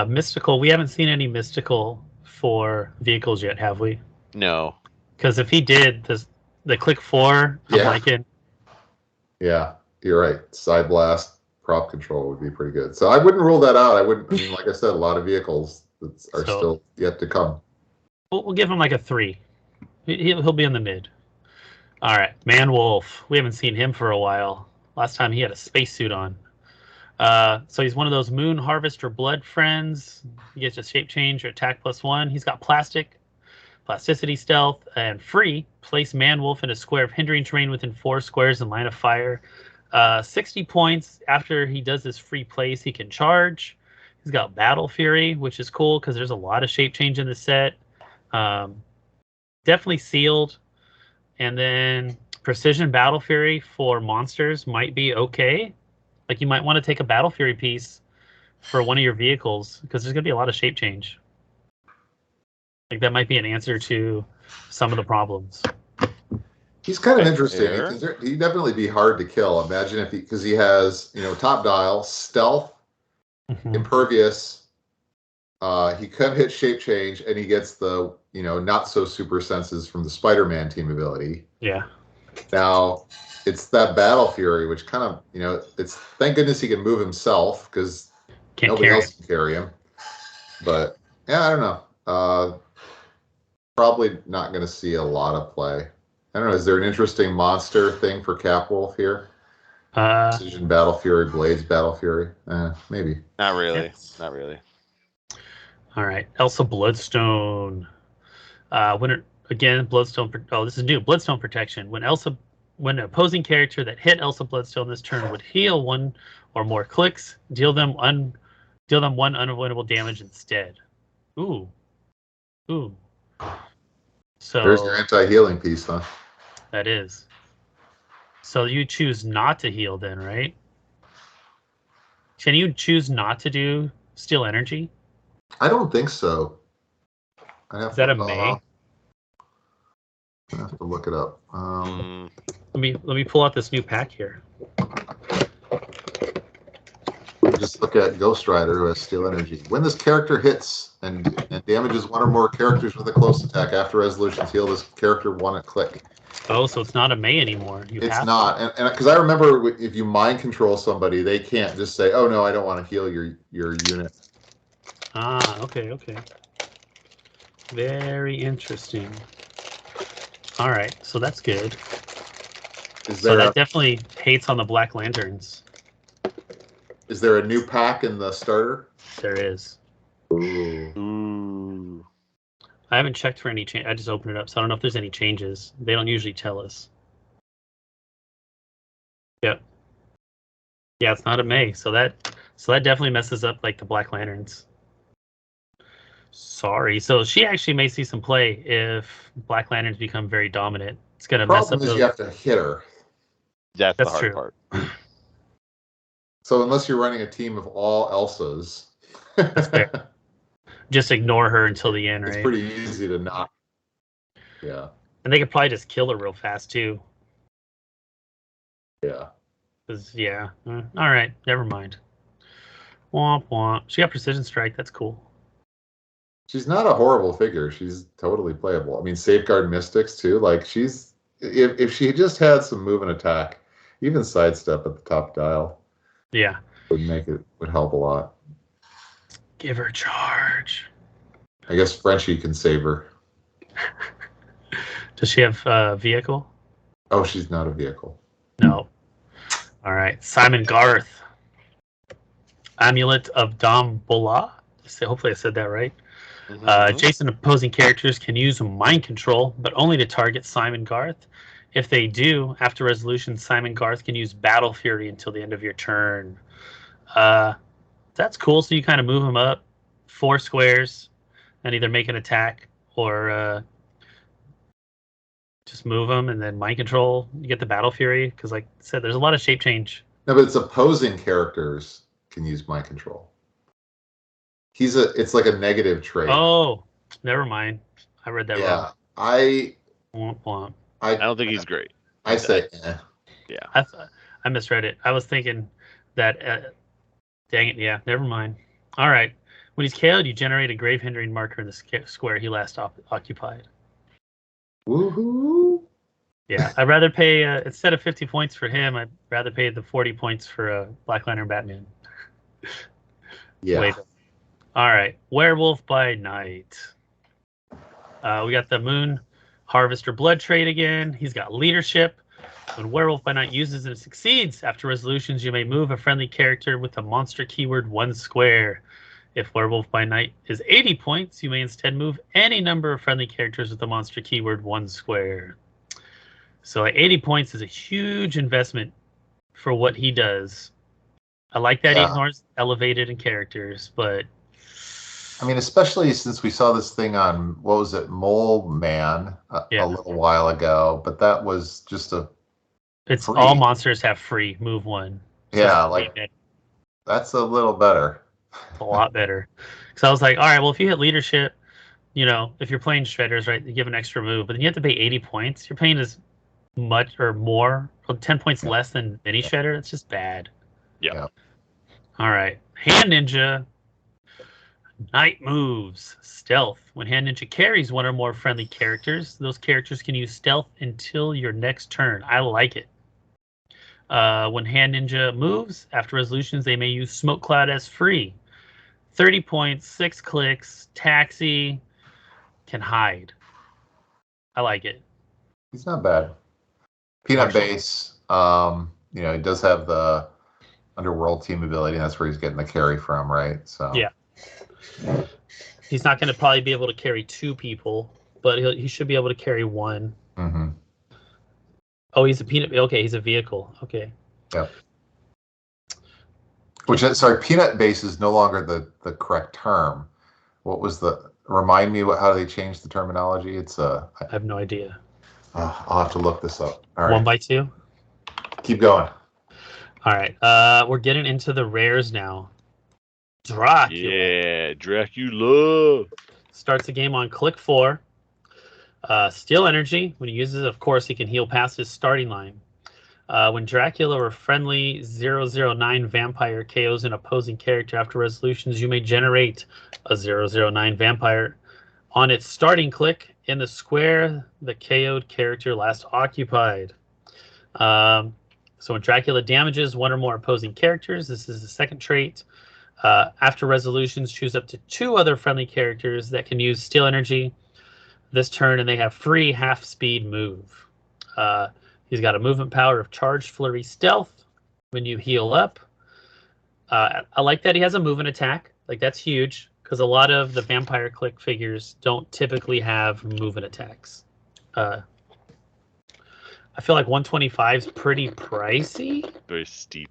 Mystical, we haven't seen any Mystical for vehicles yet, have we? No. Because if he did, the click 4, I'm liking. Yeah, you're right. Side blast, prop control would be pretty good. So I wouldn't rule that out. Like I said, a lot of vehicles are still yet to come. We'll give him like a 3. He'll be in the mid. All right, Man Wolf. We haven't seen him for a while. Last time he had a spacesuit on. So he's one of those Moon Harvester Blood friends. He gets a shape change or attack +1. He's got Plasticity, Stealth, and free. Place Man Wolf in a square of hindering terrain within 4 squares in line of fire. 60 points. After he does this free place, he can charge. He's got Battle Fury, which is cool because there's a lot of shape change in the set. Definitely sealed. And then Precision Battle Fury for monsters might be okay. Like you might want to take a Battle Fury piece for one of your vehicles because there's going to be a lot of shape change. Like that might be an answer to some of the problems. He's kind of interesting. He'd definitely be hard to kill. Imagine because he has top dial, stealth, impervious, he could hit shape change, and he gets the not so super senses from the Spider-Man team ability. Yeah. Now it's that Battle Fury, which kind of it's thank goodness he can move himself because nobody else can carry him. But yeah, I don't know. Probably not going to see a lot of play. I don't know. Is there an interesting monster thing for Capwolf here? Precision Battle Fury, Blades Battle Fury. Maybe. Not really. Yes. Not really. All right, Elsa Bloodstone. Bloodstone. Oh, this is new. Bloodstone protection. When an opposing character that hit Elsa Bloodstone this turn would heal one or more clicks, deal them one unavoidable damage instead. Ooh. So there's your anti-healing piece, huh? That is. So you choose not to heal then, right? Can you choose not to do Steal Energy? I don't think so. Is that a May? I have to look it up. Let me pull out this new pack here. Just look at Ghost Rider, who has Steal Energy. When this character hits and damages one or more characters with a close attack after resolutions heal, this character won a click. Oh, so it's not a May anymore. It's not, and because I remember if you mind control somebody, they can't just say, "Oh no, I don't want to heal your unit." Ah, okay. Very interesting. All right, so that's good. So that definitely hates on the Black Lanterns. Is there a new pack in the starter? There is. Ooh. I haven't checked for any change. I just opened it up, so I don't know if there's any changes. They don't usually tell us. Yep. Yeah, it's not a May, so that definitely messes up like the Black Lanterns. Sorry. So she actually may see some play if Black Lanterns become very dominant. It's gonna mess up. The problem is you have to hit her. That's the hard part. So unless you're running a team of all Elsas, that's fair. Just ignore her until the end, right? It's pretty easy to not. Yeah. And they could probably just kill her real fast too. Yeah. Yeah. All right. Never mind. Womp womp. She got Precision Strike. That's cool. She's not a horrible figure. She's totally playable. I mean, Safeguard Mystics too. Like she's if she just had some move and attack, even sidestep at the top dial. Yeah. Would help a lot. Give her charge. I guess Frenchie can save her. Does she have a vehicle? Oh, she's not a vehicle. No. All right. Simon Garth. Amulet of Dambola. Hopefully I said that right. Mm-hmm. Adjacent opposing characters can use mind control, but only to target Simon Garth. If they do, after resolution, Simon Garth can use Battle Fury until the end of your turn. That's cool. So you kind of move him up 4 squares and either make an attack or just move him and then mind control. You get the Battle Fury because, like I said, there's a lot of shape change. No, but it's opposing characters can use mind control. It's like a negative trait. Oh, never mind. I read that wrong. I don't think he's great. I say, yeah. I misread it. I was thinking that. Dang it! Yeah, never mind. All right. When he's KO'd, you generate a grave hindering marker in the square he last occupied. Woohoo! Yeah, I'd rather pay instead of 50 points for him. I'd rather pay the 40 points for Black Lantern Batman. Yeah. Wait. All right, Werewolf by Night. We got the Moon Harvester Blood trait again. He's got leadership. When Werewolf by Night uses and succeeds, after resolutions, you may move a friendly character with the monster keyword 1 square. If Werewolf by Night is 80 points, you may instead move any number of friendly characters with the monster keyword 1 square. So 80 points is a huge investment for what he does. I like that he ignores elevated in characters, but I mean, especially since we saw this thing on, what was it, Mole Man a little while ago, but that was just it's free. All monsters have free move 1. Yeah, like that's a little better. A lot better. So I was like, all right, well, if you hit leadership, if you're playing Shredders, right, you give an extra move, but then you have to pay 80 points. You're paying as much or more, or 10 points less than Mini Shredder. It's just bad. Yeah. All right. Hand Ninja. Night moves. Stealth. When Hand Ninja carries one or more friendly characters, those characters can use stealth until your next turn. I like it. When Hand Ninja moves, after resolutions, they may use Smoke Cloud as free. 30 points, 6 clicks, taxi, can hide. I like it. He's not bad. Peanut Marshall. base. He does have the underworld team ability. That's where he's getting the carry from, right? So Yeah. He's not going to probably be able to carry 2 people, but he should be able to carry 1. Mm-hmm. Oh, he's a peanut. Okay, he's a vehicle. Okay. Yep. Peanut base is no longer the correct term. What was remind me how they changed the terminology? It's I have no idea. I'll have to look this up. All right. 1 by 2? Keep going. All right. We're getting into the rares now. Dracula. Yeah, Dracula. Starts the game on click 4. Steal energy. When he uses it, of course, he can heal past his starting line. When Dracula or friendly 009 vampire KOs an opposing character after resolutions, you may generate a 009 vampire on its starting click in the square the KO'd character last occupied. So when Dracula damages one or more opposing characters, this is the second trait. After resolutions, choose up to 2 other friendly characters that can use steal energy this turn, and they have free half-speed move. He's got a movement power of charged flurry stealth when you heal up. I like that he has a movement attack. Like, that's huge, because a lot of the vampire click figures don't typically have movement attacks. I feel like 125 is pretty pricey. Very steep.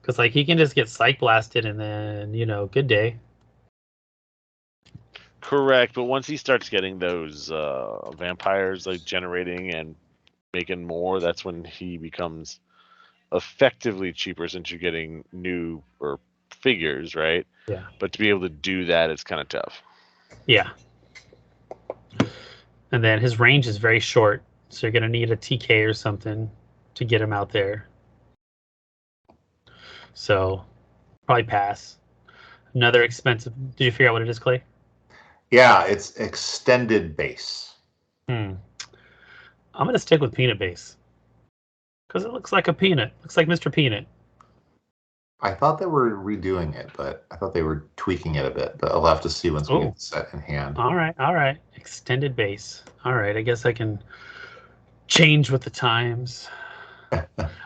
Because, like, he can just get psych blasted and then, good day. Correct, but once he starts getting those vampires, like, generating and making more, that's when he becomes effectively cheaper since you're getting new figures, right? Yeah. But to be able to do that, it's kind of tough. Yeah. And then his range is very short, so you're going to need a TK or something to get him out there. So, probably pass. Another expensive... Did you figure out what it is, Clay? Yeah, it's extended base. I'm going to stick with peanut base. Because it looks like a peanut. Looks like Mr. Peanut. I thought they were redoing it, but I thought they were tweaking it a bit. But I'll have to see once we get the set in hand. All right. Extended base. All right, I guess I can change with the times.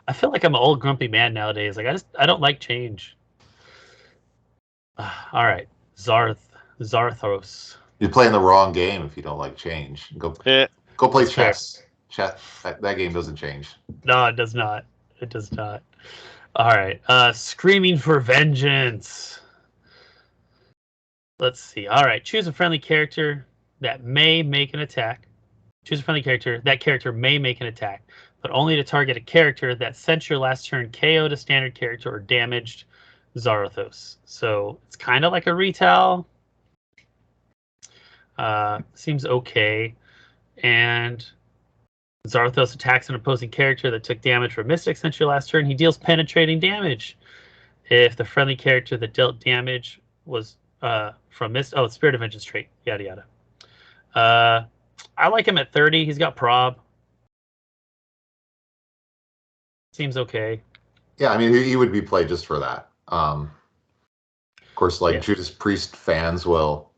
I feel like I'm an old grumpy man nowadays. Like, I don't like change. All right, Zarthos. You're playing the wrong game if you don't like change. Go play chess. That game doesn't change. No, it does not. It does not. All right. Screaming for vengeance. Let's see. All right. Choose a friendly character that may make an attack. Choose a friendly character. That character may make an attack, but only to target a character that sent your last turn KO'd a standard character or damaged Zarathos. So it's kind of like a retail. Seems okay. And Zarathos attacks an opposing character that took damage from Mystic since your last turn. He deals penetrating damage. If the friendly character that dealt damage was from Spirit of Vengeance trait. Yada yada. I like him at 30. He's got prob. Seems okay. Yeah, I mean, he would be played just for that. Of course, Judas Priest fans will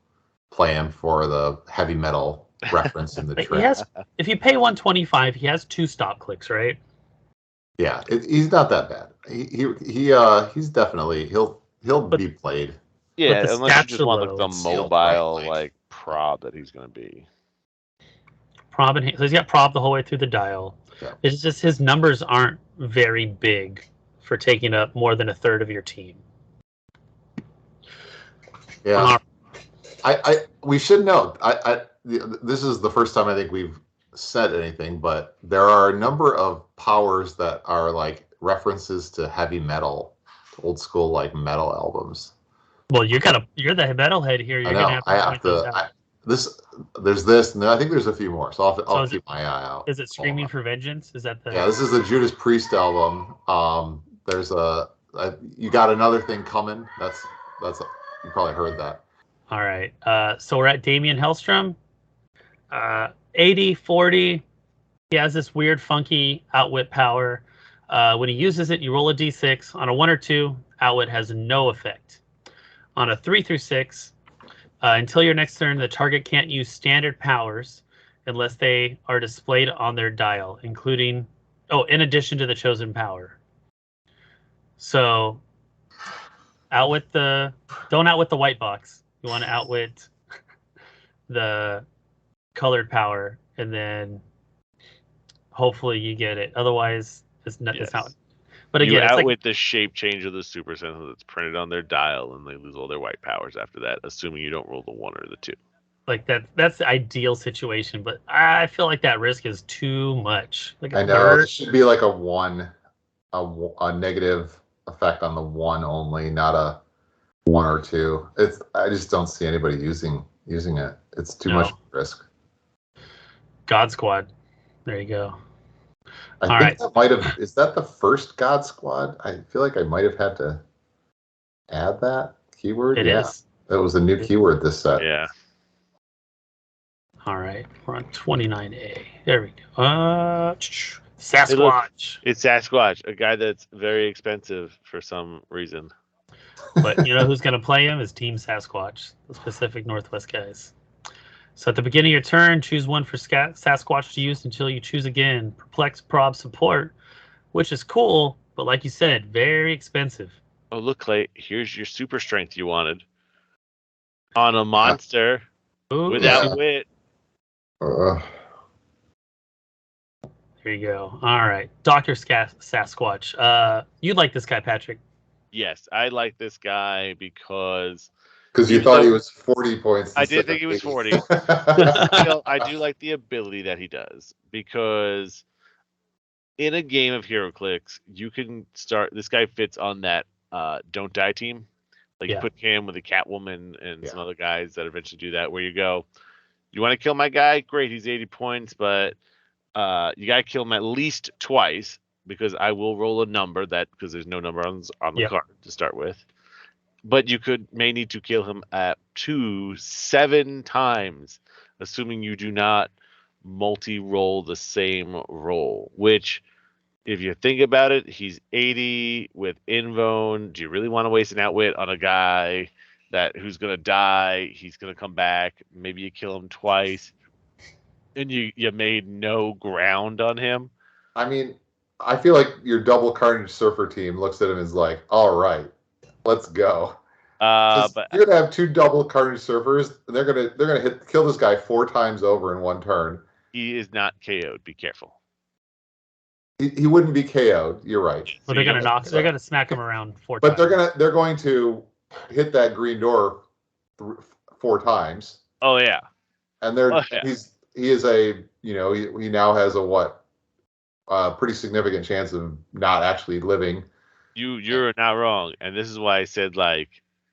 play him for the heavy metal reference in the trait. If you pay 125, he has 2 stop clicks, right? Yeah, he's not that bad. He's definitely he'll be played. Yeah, unless you just want the mobile prob that he's going to be. Prob so he's got prob the whole way through the dial. Yeah. It's just his numbers aren't very big for taking up more than a third of your team. Yeah, we should note. This is the first time I think we've said anything, but there are a number of powers that are like references to heavy metal, old school metal albums. Well, you're the metalhead here. You're gonna have to. There's this, and I think there's a few more. So I'll keep my eye out. Is it Screaming for Vengeance? Is that the? Yeah, this is the Judas Priest album. There's you got another thing coming. That's you probably heard that. All right. So we're at Damian Hellstrom. 80, 40. He has this weird, funky outwit power. When he uses it, you roll a d6. On a 1 or 2, outwit has no effect. On a 3 through 6, until your next turn, the target can't use standard powers unless they are displayed on their dial, including, in addition to the chosen power. So, don't outwit the white box. You want to outwit the colored power, and then hopefully you get it. Otherwise, it's not. Yes. It's not. But again, You it's outwit the shape change of the super sentinel that's printed on their dial, and they lose all their white powers after that, assuming you don't roll the 1 or the 2. like that. That's the ideal situation, but I feel like that risk is too much. Like I know it should be like a 1, a negative effect on the 1 only, not a 1 or 2. I just don't see anybody using it. It's too much risk. God Squad. There you go. I think that might have. Is that the first God Squad? I feel like I might have had to add that keyword. It is. That was a new keyword this set. Yeah. All right, we're on 29A. There we go. Sasquatch. It's Sasquatch, a guy that's very expensive for some reason. But you know who's going to play him is Team Sasquatch, the Pacific Northwest guys. So at the beginning of your turn, choose one for Sasquatch to use until you choose again. Perplex, Prob, Support, which is cool, but like you said, very expensive. Oh, look, Clay, here's your super strength you wanted. On a monster without wit. There you go. All right. Dr. Sasquatch. You like this guy, Patrick? Yes, I like this guy because you thought he was 40 points. I did think he was 40. I do like the ability that he does, because in a game of Heroclix, you can start. This guy fits on that don't die team. Like you put him with a Catwoman and some other guys that eventually do that, where you go, you want to kill my guy? Great, he's 80 points, but you got to kill him at least twice, because I will roll a number because there's no number on the card to start with. But you may need to kill him at 7 times, assuming you do not multi-roll the same roll. Which, if you think about it, he's 80 with Invone. Do you really want to waste an outwit on a guy who's going to die? He's going to come back. Maybe you kill him twice, and you made no ground on him. I mean, I feel like your double Carnage Surfer team looks at him as like, all right, let's go. But you're gonna have 2 double Carnage Surfers, and they're gonna kill this guy 4 times over in 1 turn. He is not KO'd. Be careful. He wouldn't be KO'd. You're right. But they're gonna smack him around 4 times. But they're going to hit that green door 4 times. Oh yeah. And he now has a pretty significant chance of not actually living. You're not wrong, and this is why I said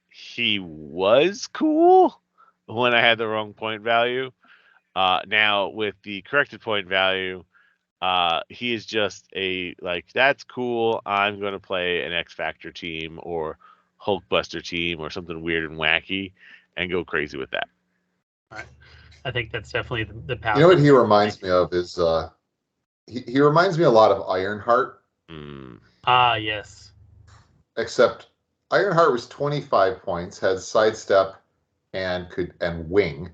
he was cool when I had the wrong point value. Now with the corrected point value, he is just that's cool. I'm going to play an X Factor team or Hulkbuster team or something weird and wacky and go crazy with that. All right. I think that's definitely the power. You know what he reminds me of is he reminds me a lot of Ironheart. Yes. Except Ironheart was 25 points, had sidestep and wing.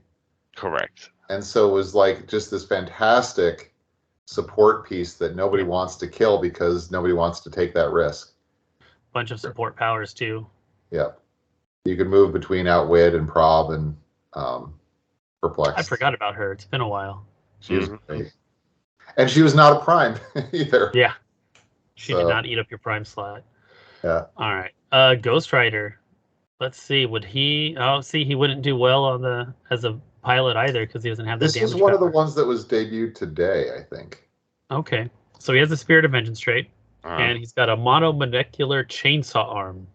Correct. And so it was just this fantastic support piece that nobody wants to kill because nobody wants to take that risk. Bunch of support powers too. Yeah. You could move between Outwit and Prob and Perplex. I forgot about her. It's been a while. She was great. And she was not a prime either. Yeah. She did not eat up your prime slot. Yeah. All right. Ghost Rider. Let's see. Would he? Oh, see, he wouldn't do well as a pilot either because he doesn't have the damage. This is one of the ones that was debuted today, I think. Okay. So he has the Spirit of Vengeance trait, and he's got a monomolecular chainsaw arm.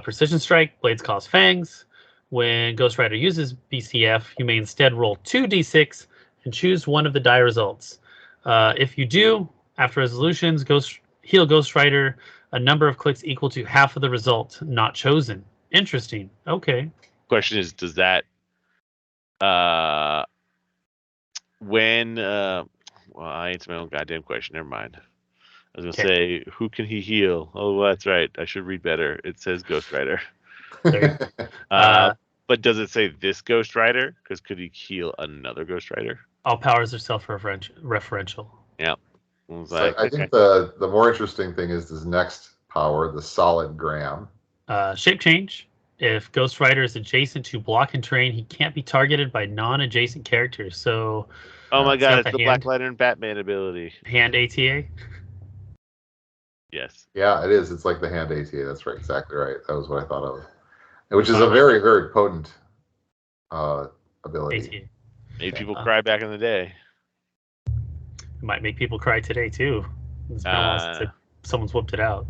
Precision strike. Blades cause fangs. When Ghost Rider uses BCF, you may instead roll 2d6 and choose one of the die results. If you do, after resolutions, heal Ghost Rider a number of clicks equal to half of the result not chosen. Interesting. Okay. question is, does that when well, I answered my own goddamn question. Never mind. I was gonna say, who can he heal? Oh, that's right. I should read better. It says Ghost Rider. But does it say this Ghost Rider? Because could he heal another Ghost Rider? All powers are self-referential. Yeah. So I think the more interesting thing is this next power, the solid gram. Shape change. If Ghost Rider is adjacent to block and terrain, he can't be targeted by non-adjacent characters. So, oh my god, it's the Black Lantern Batman ability. Hand ATA? Yes. Yeah, it is. It's like the hand ATA. That's right. Exactly right. That was what I thought of. Which is a very, very potent ability. ATA. Made people cry back in the day. It might make people cry today, too. It's been a while since someone's whooped it out.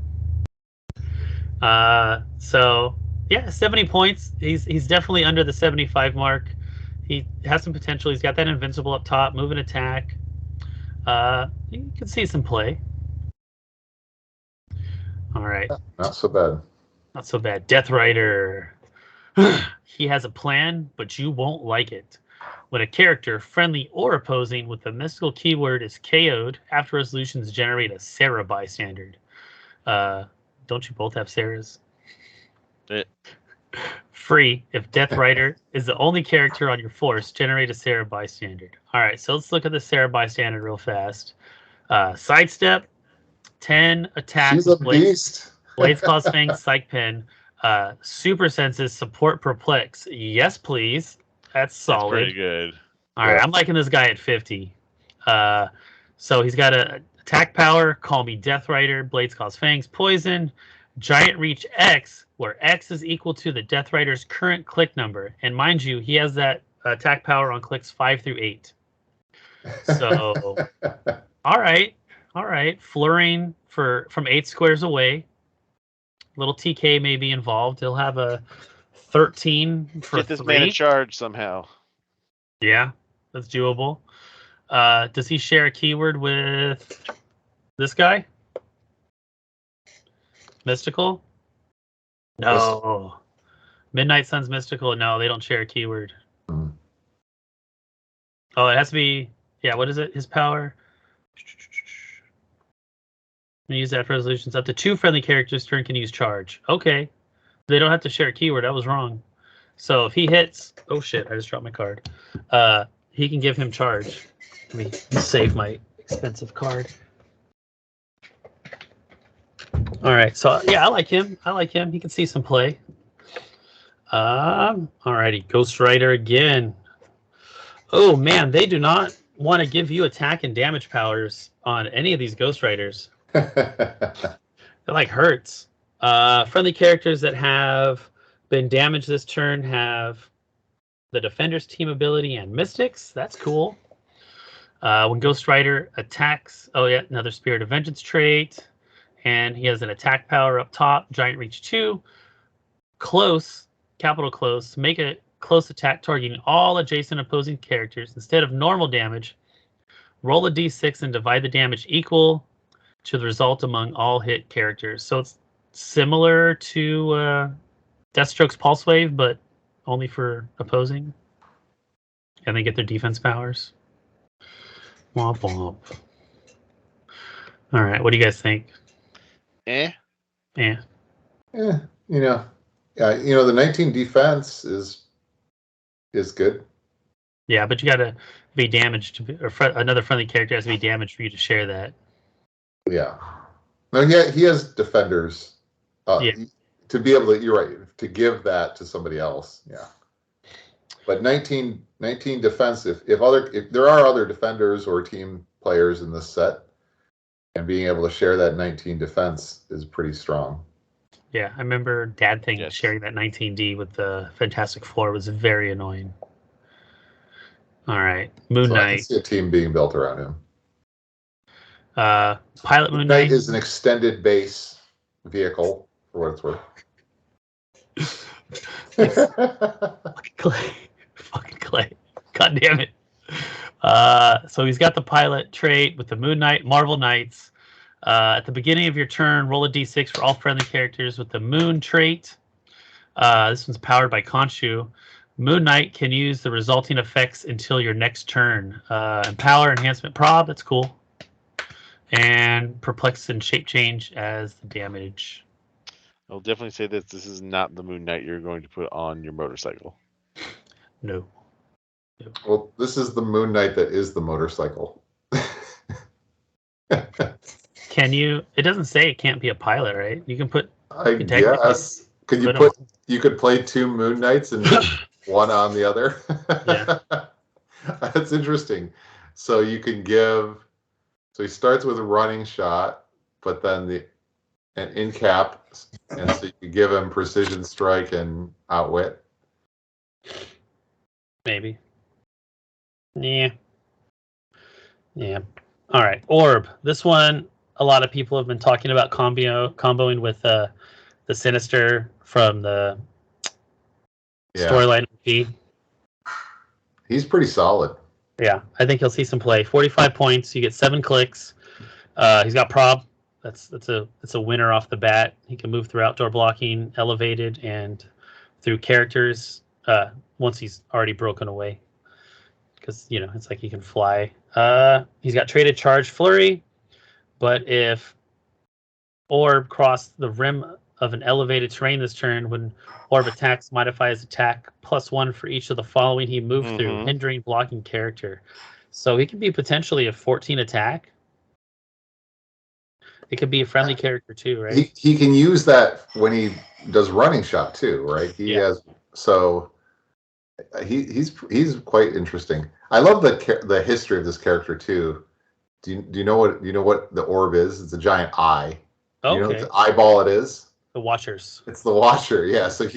So, yeah, 70 points. He's definitely under the 75 mark. He has some potential. He's got that invincible up top, move and attack. You can see some play. All right. Not so bad. Not so bad. Death Rider. He has a plan, but you won't like it. When a character, friendly or opposing, with the mystical keyword is KO'd, after resolutions generate a Sarah bystander. Don't you both have Sarahs? Free. If Death Rider is the only character on your force, generate a Sarah bystander. All right, so let's look at the Sarah bystander real fast. Sidestep, 10 attack. She's a beast. Blades, Claws, Fangs, Psych Pen. Super Senses, Support, Perplex. Yes, please. That's solid. That's pretty good. All right, I'm liking this guy at 50. So he's got a attack power, Call Me Death Rider, Blades, Claws, Fangs, Poison, Giant Reach X, where X is equal to the Death Rider's current click number. And mind you, he has that attack power on clicks 5 through 8. So, all right. Flurrying from 8 squares away. Little TK may be involved. He'll have a 13 for Get this 3. man in charge somehow. Yeah, that's doable. Does he share a keyword with this guy? Mystical? No. Midnight Sun's Mystical? No, they don't share a keyword. Oh, it has to be... Yeah, what is it? His power? Use that for resolutions. Up to 2 friendly characters turn can use charge. Okay. They don't have to share a keyword. I was wrong. So if he hits... Oh, shit. I just dropped my card. He can give him charge. Let me save my expensive card. All right. So, yeah, I like him. He can see some play. All righty. Ghost Rider again. Oh, man. They do not want to give you attack and damage powers on any of these Ghost Riders. It like hurts. Friendly characters that have been damaged this turn have the Defender's team ability and Mystics. That's cool. When Ghost Rider attacks, another Spirit of Vengeance trait, and he has an attack power up top, Giant Reach 2, close, capital close, make a close attack targeting all adjacent opposing characters. Instead of normal damage, roll a d6 and divide the damage equal to the result among all hit characters. So it's similar to Deathstroke's Pulse Wave, but only for opposing. And they get their defense powers. Womp womp. All right, what do you guys think? Yeah. The 19 defense is good. Yeah, but you got to be damaged, or another friendly character has to be damaged for you to share that. Yeah. No, he has defenders. To be able to, you're right, to give that to somebody else. Yeah. But 19 defense, if there are other defenders or team players in this set, and being able to share that 19 defense is pretty strong. Yeah, I remember Dad sharing that 19D with the Fantastic Four was very annoying. All right, Moon Knight. I can see a team being built around him. Pilot Moon Knight is an extended base vehicle, for what it's worth. Fucking Clay. God damn it. So he's got the pilot trait with the Moon Knight, Marvel Knights. At the beginning of your turn, roll a d6 for all friendly characters with the Moon trait. This one's powered by Khonshu. Moon Knight can use the resulting effects until your next turn. Empower, enhancement, prob. That's cool. And perplex and shape change as the damage. I'll definitely say that this is not the Moon Knight you're going to put on your motorcycle. No. Well, this is the Moon Knight that is the motorcycle. Can you? It doesn't say it can't be a pilot, right? You can put. I guess. Could you put? You could play 2 Moon Knights and one on the other. Yeah. That's interesting. So you can give. So he starts with a running shot, but then an in cap, and so you can give him precision strike and outwit. Maybe. Yeah. All right. Orb. This one, a lot of people have been talking about comboing with the Sinister from the storyline. He's pretty solid. Yeah, I think he'll see some play. 45 points. You get 7 clicks. He's got prob. That's a winner off the bat. He can move through outdoor blocking, elevated, and through characters once he's already broken away. Because, it's like he can fly. He's got traded charge flurry, but if Orb crossed the rim of an elevated terrain this turn, when Orb attacks, modify his attack +1 for each of the following he moved through, hindering blocking character. So he could be potentially a 14 attack. It could be a friendly character too, right? He can use that when he does running shot too, right? He has so. He's quite interesting. I love the history of this character too. Do you know what the orb is? It's a giant eye. Okay. You know what the eyeball it is? The Watchers. It's the Watcher. Yeah. So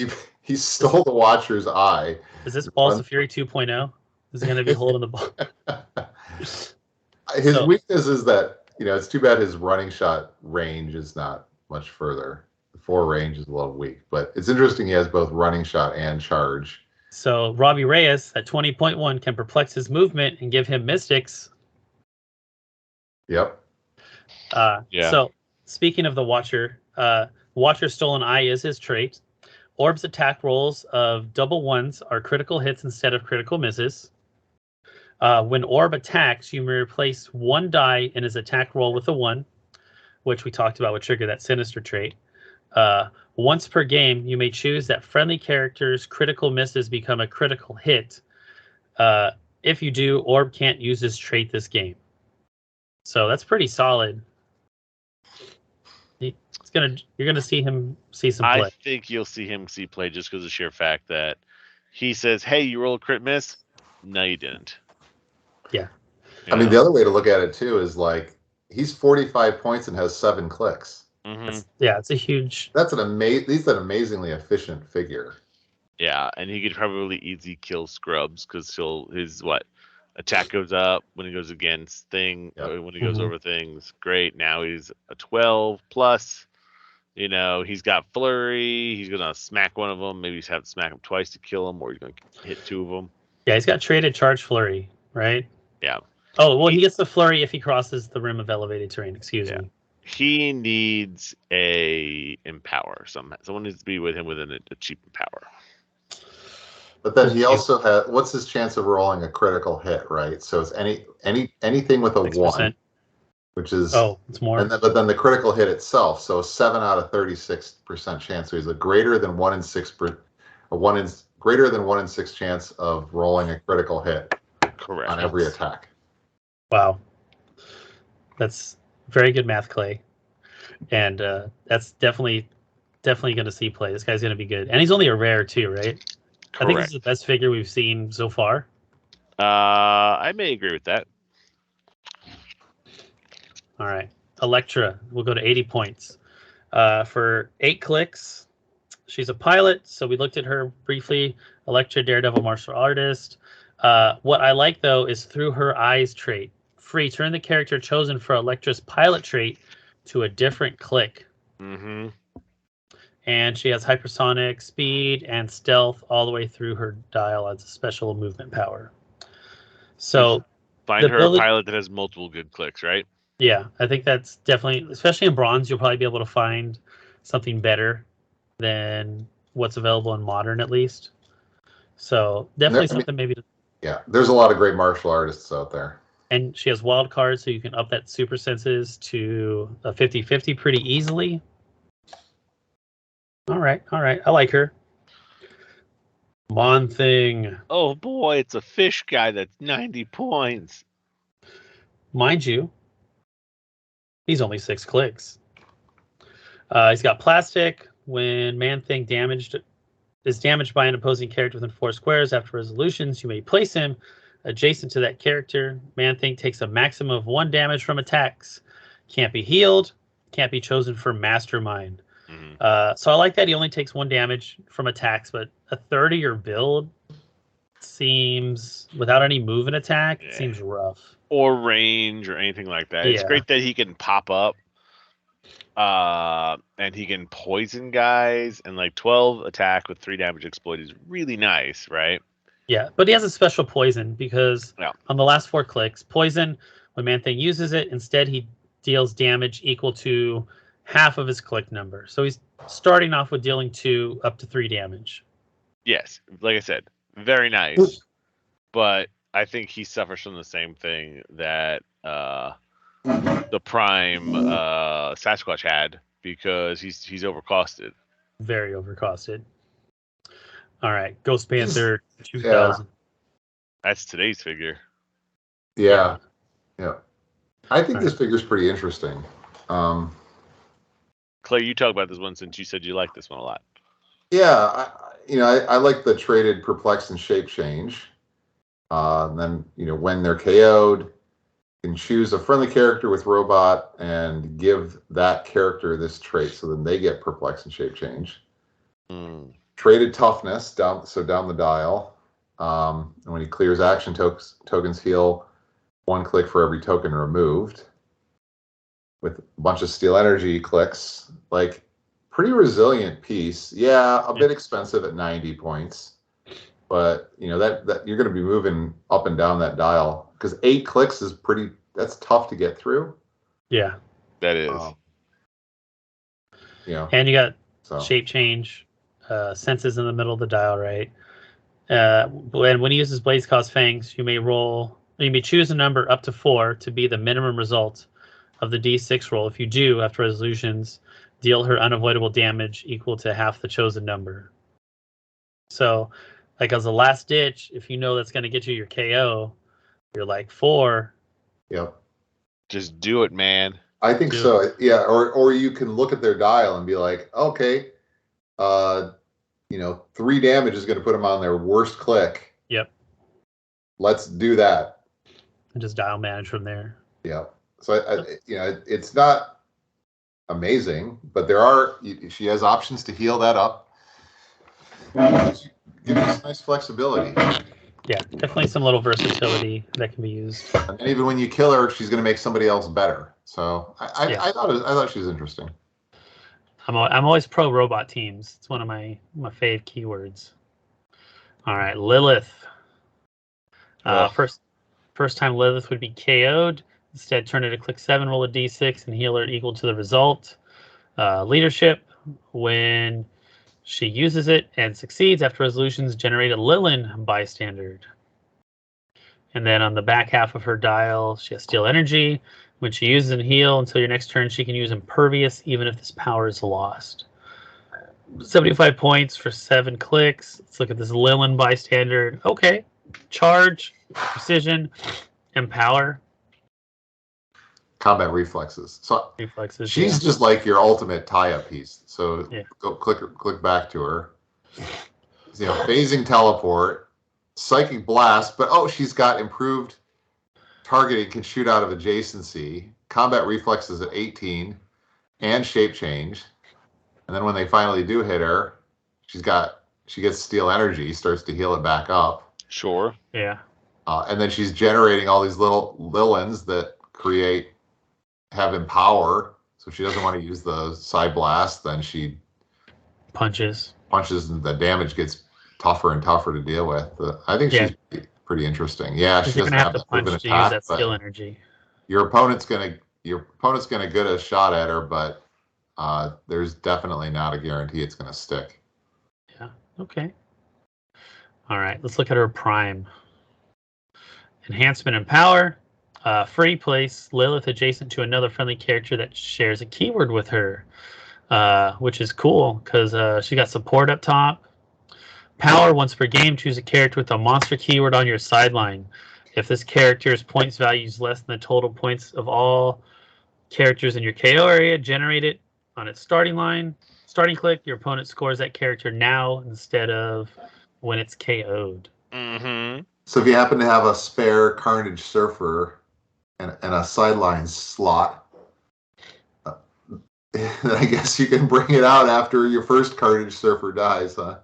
he stole the Watcher's eye. Is this Balls of Fury 2.0? Is he going to be holding the ball? His weakness is that it's too bad his running shot range is not much further. The 4 range is a little weak, but it's interesting. He has both running shot and charge. So Robbie Reyes at 20.1 can perplex his movement and give him mystics. Yep. So speaking of the Watcher, Watcher's stolen eye is his trait. Orb's attack rolls of double ones are critical hits instead of critical misses. When Orb attacks, you may replace 1 die in his attack roll with a 1, which we talked about would trigger that Sinister trait. Once per game, you may choose that friendly characters' critical misses become a critical hit. If you do, Orb can't use this trait this game. So that's pretty solid. You're gonna see him see some play. I think you'll see him see play just because of the sheer fact that he says, "Hey, you roll a crit miss." No, you didn't. Yeah. I mean, the other way to look at it too is like he's 45 points and has 7 clicks. It's a huge. He's an amazingly efficient figure. Yeah, and he could probably easy kill Scrubs because his attack goes up when he goes against when he goes over things. Great. Now he's a 12 plus. He's got flurry. He's gonna smack one of them. Maybe he's have to smack him twice to kill him, or he's gonna hit 2 of them. Yeah, he's got traded charge flurry, right? Yeah. Oh well, he gets the flurry if he crosses the rim of elevated terrain. Excuse me. He needs a empower. Someone needs to be with him within a cheap empower. But then he also has. What's his chance of rolling a critical hit? Right. So it's anything with a 6%. 1, which is it's more. But then the critical hit itself. So 7 out of 36% chance. So he's a greater than 1 in 6 greater than 1 in 6 chance of rolling a critical hit. Correct. On every attack. Wow. That's very good math, Clay. And that's definitely going to see play. This guy's going to be good. And he's only a rare too, right? Correct. I think this is the best figure we've seen so far. I may agree with that. All right. Elektra. We'll go to 80 points. For 8 clicks, she's a pilot, so we looked at her briefly. Elektra, Daredevil, martial artist. What I like, though, is through her eyes trait. Free, turn the character chosen for Elektra's pilot trait to a different click. Mm-hmm. And she has hypersonic, speed, and stealth all the way through her dial as a special movement power. So find her a pilot that has multiple good clicks, right? Yeah, I think that's definitely, especially in bronze, you'll probably be able to find something better than what's available in Modern at least. So definitely something maybe. Yeah, there's a lot of great martial artists out there. And she has wild cards, so you can up that super senses to a 50-50 pretty easily. All right. I like her. Mon Thing. Oh boy, it's a fish guy that's 90 points. Mind you, he's only 6 clicks. He's got plastic. When Man Thing is damaged by an opposing character within 4 squares after resolutions, you may place him adjacent to that character. Man Thing takes a maximum of 1 damage from attacks. Can't be healed. Can't be chosen for Mastermind. So I like that he only takes 1 damage from attacks, but a 30 build seems, without any move and attack, it seems rough. Or range or anything like that. It's great that he can pop up and he can poison guys, and like 12 attack with 3 damage exploit is really nice, right? Yeah, but he has a special poison because on the last 4 clicks, poison, when Man Thing uses it, instead he deals damage equal to half of his click number. So he's starting off with dealing 2 up to 3 damage. Yes, like I said, very nice. But I think he suffers from the same thing that the Prime Sasquatch had, because he's overcosted. Very overcosted. All right, Ghost Panther 2000. That's today's figure. Yeah. I think this figure's pretty interesting. Clay, you talk about this one since you said you like this one a lot. Yeah, I like the traded Perplex and Shape Change. And then, when they're KO'd, you can choose a friendly character with Robot and give that character this trait, so then they get Perplex and Shape Change. Traded Toughness, down the dial. And when he clears action tokens, heal 1 click for every token removed. With a bunch of Steel Energy clicks. Like, pretty resilient piece. Yeah, a bit expensive at 90 points. But, that you're going to be moving up and down that dial. Because 8 clicks is that's tough to get through. Yeah. That is. And you got Shape Change, senses in the middle of the dial, right? And when he uses Blaze Cause Fangs, you may choose a number up to 4 to be the minimum result of the D6 roll. If you do, after resolutions, deal her unavoidable damage equal to half the chosen number. So, like, as a last ditch, if you know that's going to get you your KO, you're like 4. Yep. Just do it, man. I think so. Yeah, or you can look at their dial and be like, okay, 3 damage is going to put them on their worst click. Yep. Let's do that. And just dial manage from there. Yeah. So it's not amazing, but she has options to heal that up. Give us nice flexibility. Yeah, definitely some little versatility that can be used. And even when you kill her, she's going to make somebody else better. So I thought she was interesting. I'm always pro robot teams. It's one of my fave keywords. All right, Lilith. First time Lilith would be KO'd. Instead, turn it to click 7, roll a d6, and heal her equal to the result. Leadership, when she uses it and succeeds after resolutions, generate a Lilin bystander. And then on the back half of her dial, she has Steel Energy. When she uses and heal until your next turn, she can use Impervious even if this power is lost. 75 points for 7 clicks. Let's look at this Lilin bystander. Okay. Charge, precision, and power. Combat reflexes. So reflexes. She's just like your ultimate tie-up piece. So go click back to her. Phasing teleport, psychic blast, but she's got improved targeting, can shoot out of adjacency, combat reflexes at 18, and shape change. And then when they finally do hit her, she gets Steel Energy, starts to heal it back up. Sure. Yeah. And then she's generating all these little Lilins that have Empower. So if she doesn't want to use the side blast, then she punches, and the damage gets tougher and tougher to deal with. I think she's pretty interesting. Yeah, she doesn't have to punch to use that Steel Energy. Your opponent's gonna get a shot at her, but there's definitely not a guarantee it's gonna stick. Okay. All right, let's look at her prime. Enhancement and power. Free, place Lilith adjacent to another friendly character that shares a keyword with her, which is cool because she got support up top. Power, once per game, choose a character with a monster keyword on your sideline. If this character's points value is less than the total points of all characters in your KO area, generate it on its starting line. Starting click, your opponent scores that character now instead of when it's KO'd. Mm-hmm. So if you happen to have a spare Carnage Surfer and a sideline slot, I guess you can bring it out after your first Carnage Surfer dies, huh?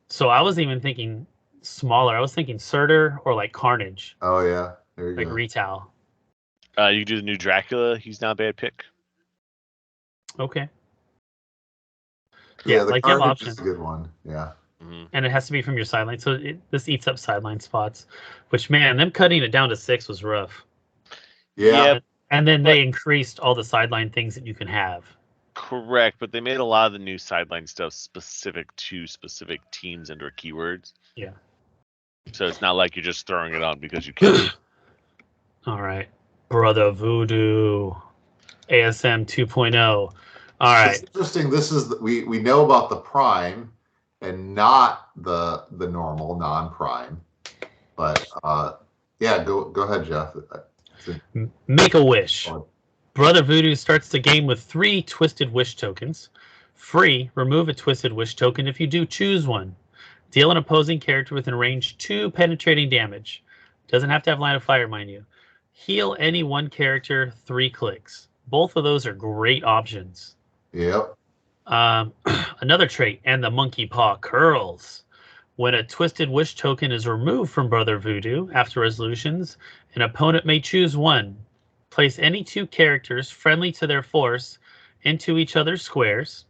So I was even thinking smaller. I was thinking Surtur or like Carnage, Oh yeah, there you like go. retail. You do the new Dracula. He's not a bad pick. Okay. Yeah, the like you have Carnage options. is a good one. Yeah. Mm-hmm. And it has to be from your sideline. So this eats up sideline spots, which, man, them cutting it down to 6 was rough. Yeah. And then they increased all the sideline things that you can have. Correct, but they made a lot of the new sideline stuff specific to specific teams and/or keywords. Yeah. So it's not like you're just throwing it on because you can. All right. Brother Voodoo. ASM 2.0. All right. It's interesting. This is we know about the prime and not the normal non-prime. But yeah, go ahead, Jeff. Make a wish. Brother Voodoo starts the game with 3 Twisted Wish tokens. Free, remove a Twisted Wish token if you do choose one. Deal an opposing character within range 2 penetrating damage. Doesn't have to have line of fire, mind you. Heal any one character 3 clicks. Both of those are great options. Yep. Another trait, and the monkey paw curls. When a Twisted Wish token is removed from Brother Voodoo after resolutions, an opponent may choose one. Place any 2 characters friendly to their force into each other's squares.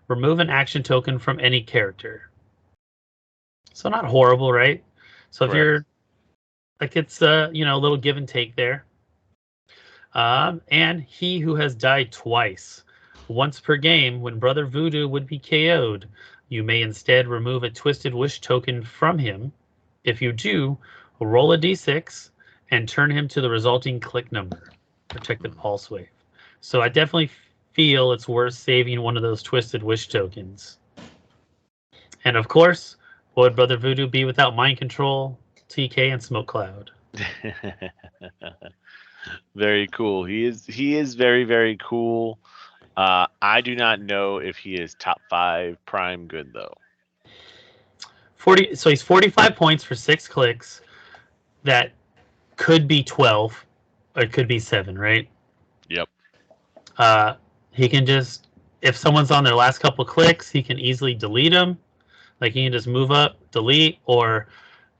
Remove an action token from any character. So not horrible, right? So if you're like, it's a little give and take there. And he who has died twice. Once per game, when Brother Voodoo would be KO'd, you may instead remove a Twisted Wish token from him. If you do, roll a d6 and turn him to the resulting click number. Protected Pulse Wave. So I definitely feel it's worth saving one of those Twisted Wish tokens. And of course, what would Brother Voodoo be without Mind Control, TK, and Smoke Cloud? Very cool. He is very, very cool. I do not know if he is top 5 prime good though. 40. So he's 45 points for 6 clicks. That could be 12, or it could be 7, right? Yep. He can just, if someone's on their last couple clicks, he can easily delete them. Like he can just move up, delete, or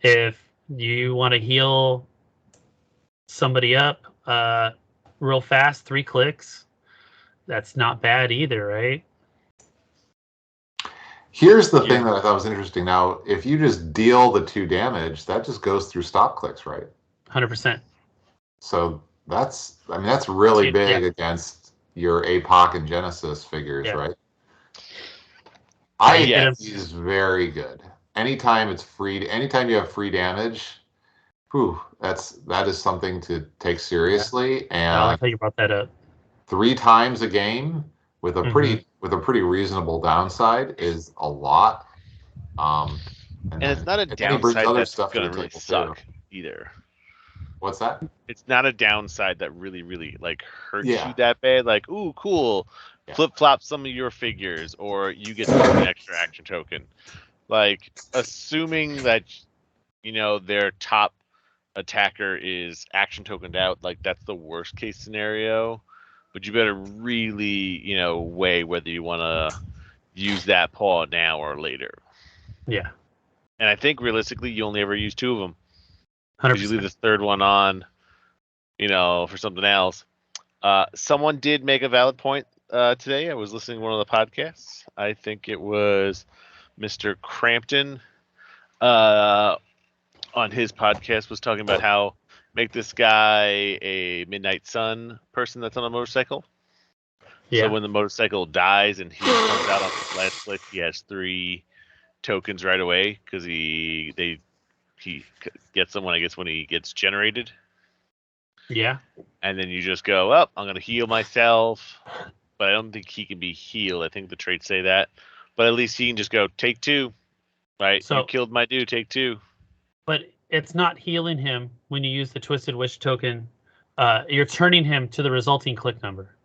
if you want to heal somebody up real fast, 3 clicks, that's not bad either, right? Here's the thing that I thought was interesting. Now, if you just deal the 2 damage, that just goes through stop clicks, right? 100%. So that's really big against your APOC and Genesis figures, right? I think he's very good. Anytime it's free, anytime you have free damage, that is something to take seriously. And I like how you brought that up. 3 times a game with a pretty reasonable downside is a lot. And it's not a downside that's going to really suck either. What's that? It's not a downside that really, really like hurts you that bad. Like, ooh, cool. Flip flop some of your figures, or you get an extra action token. Like, assuming that their top attacker is action tokened out, like that's the worst case scenario. But you better really, weigh whether you want to use that paw now or later. Yeah. And I think realistically, you only ever use 2 of them. 100%. Because you leave the 3rd one on, for something else. Someone did make a valid point today. I was listening to one of the podcasts. I think it was Mr. Crampton on his podcast was talking about how make this guy a Midnight Sun person that's on a motorcycle. Yeah. So when the motorcycle dies and he comes out on his last click, he has 3 tokens right away because he gets them when he gets generated. Yeah. And then you just go, well, I'm gonna heal myself, but I don't think he can be healed. I think the traits say that, but at least he can just go take 2. Right, So, you killed my dude. Take 2. But it's not healing him when you use the Twisted Wish token. You're turning him to the resulting click number.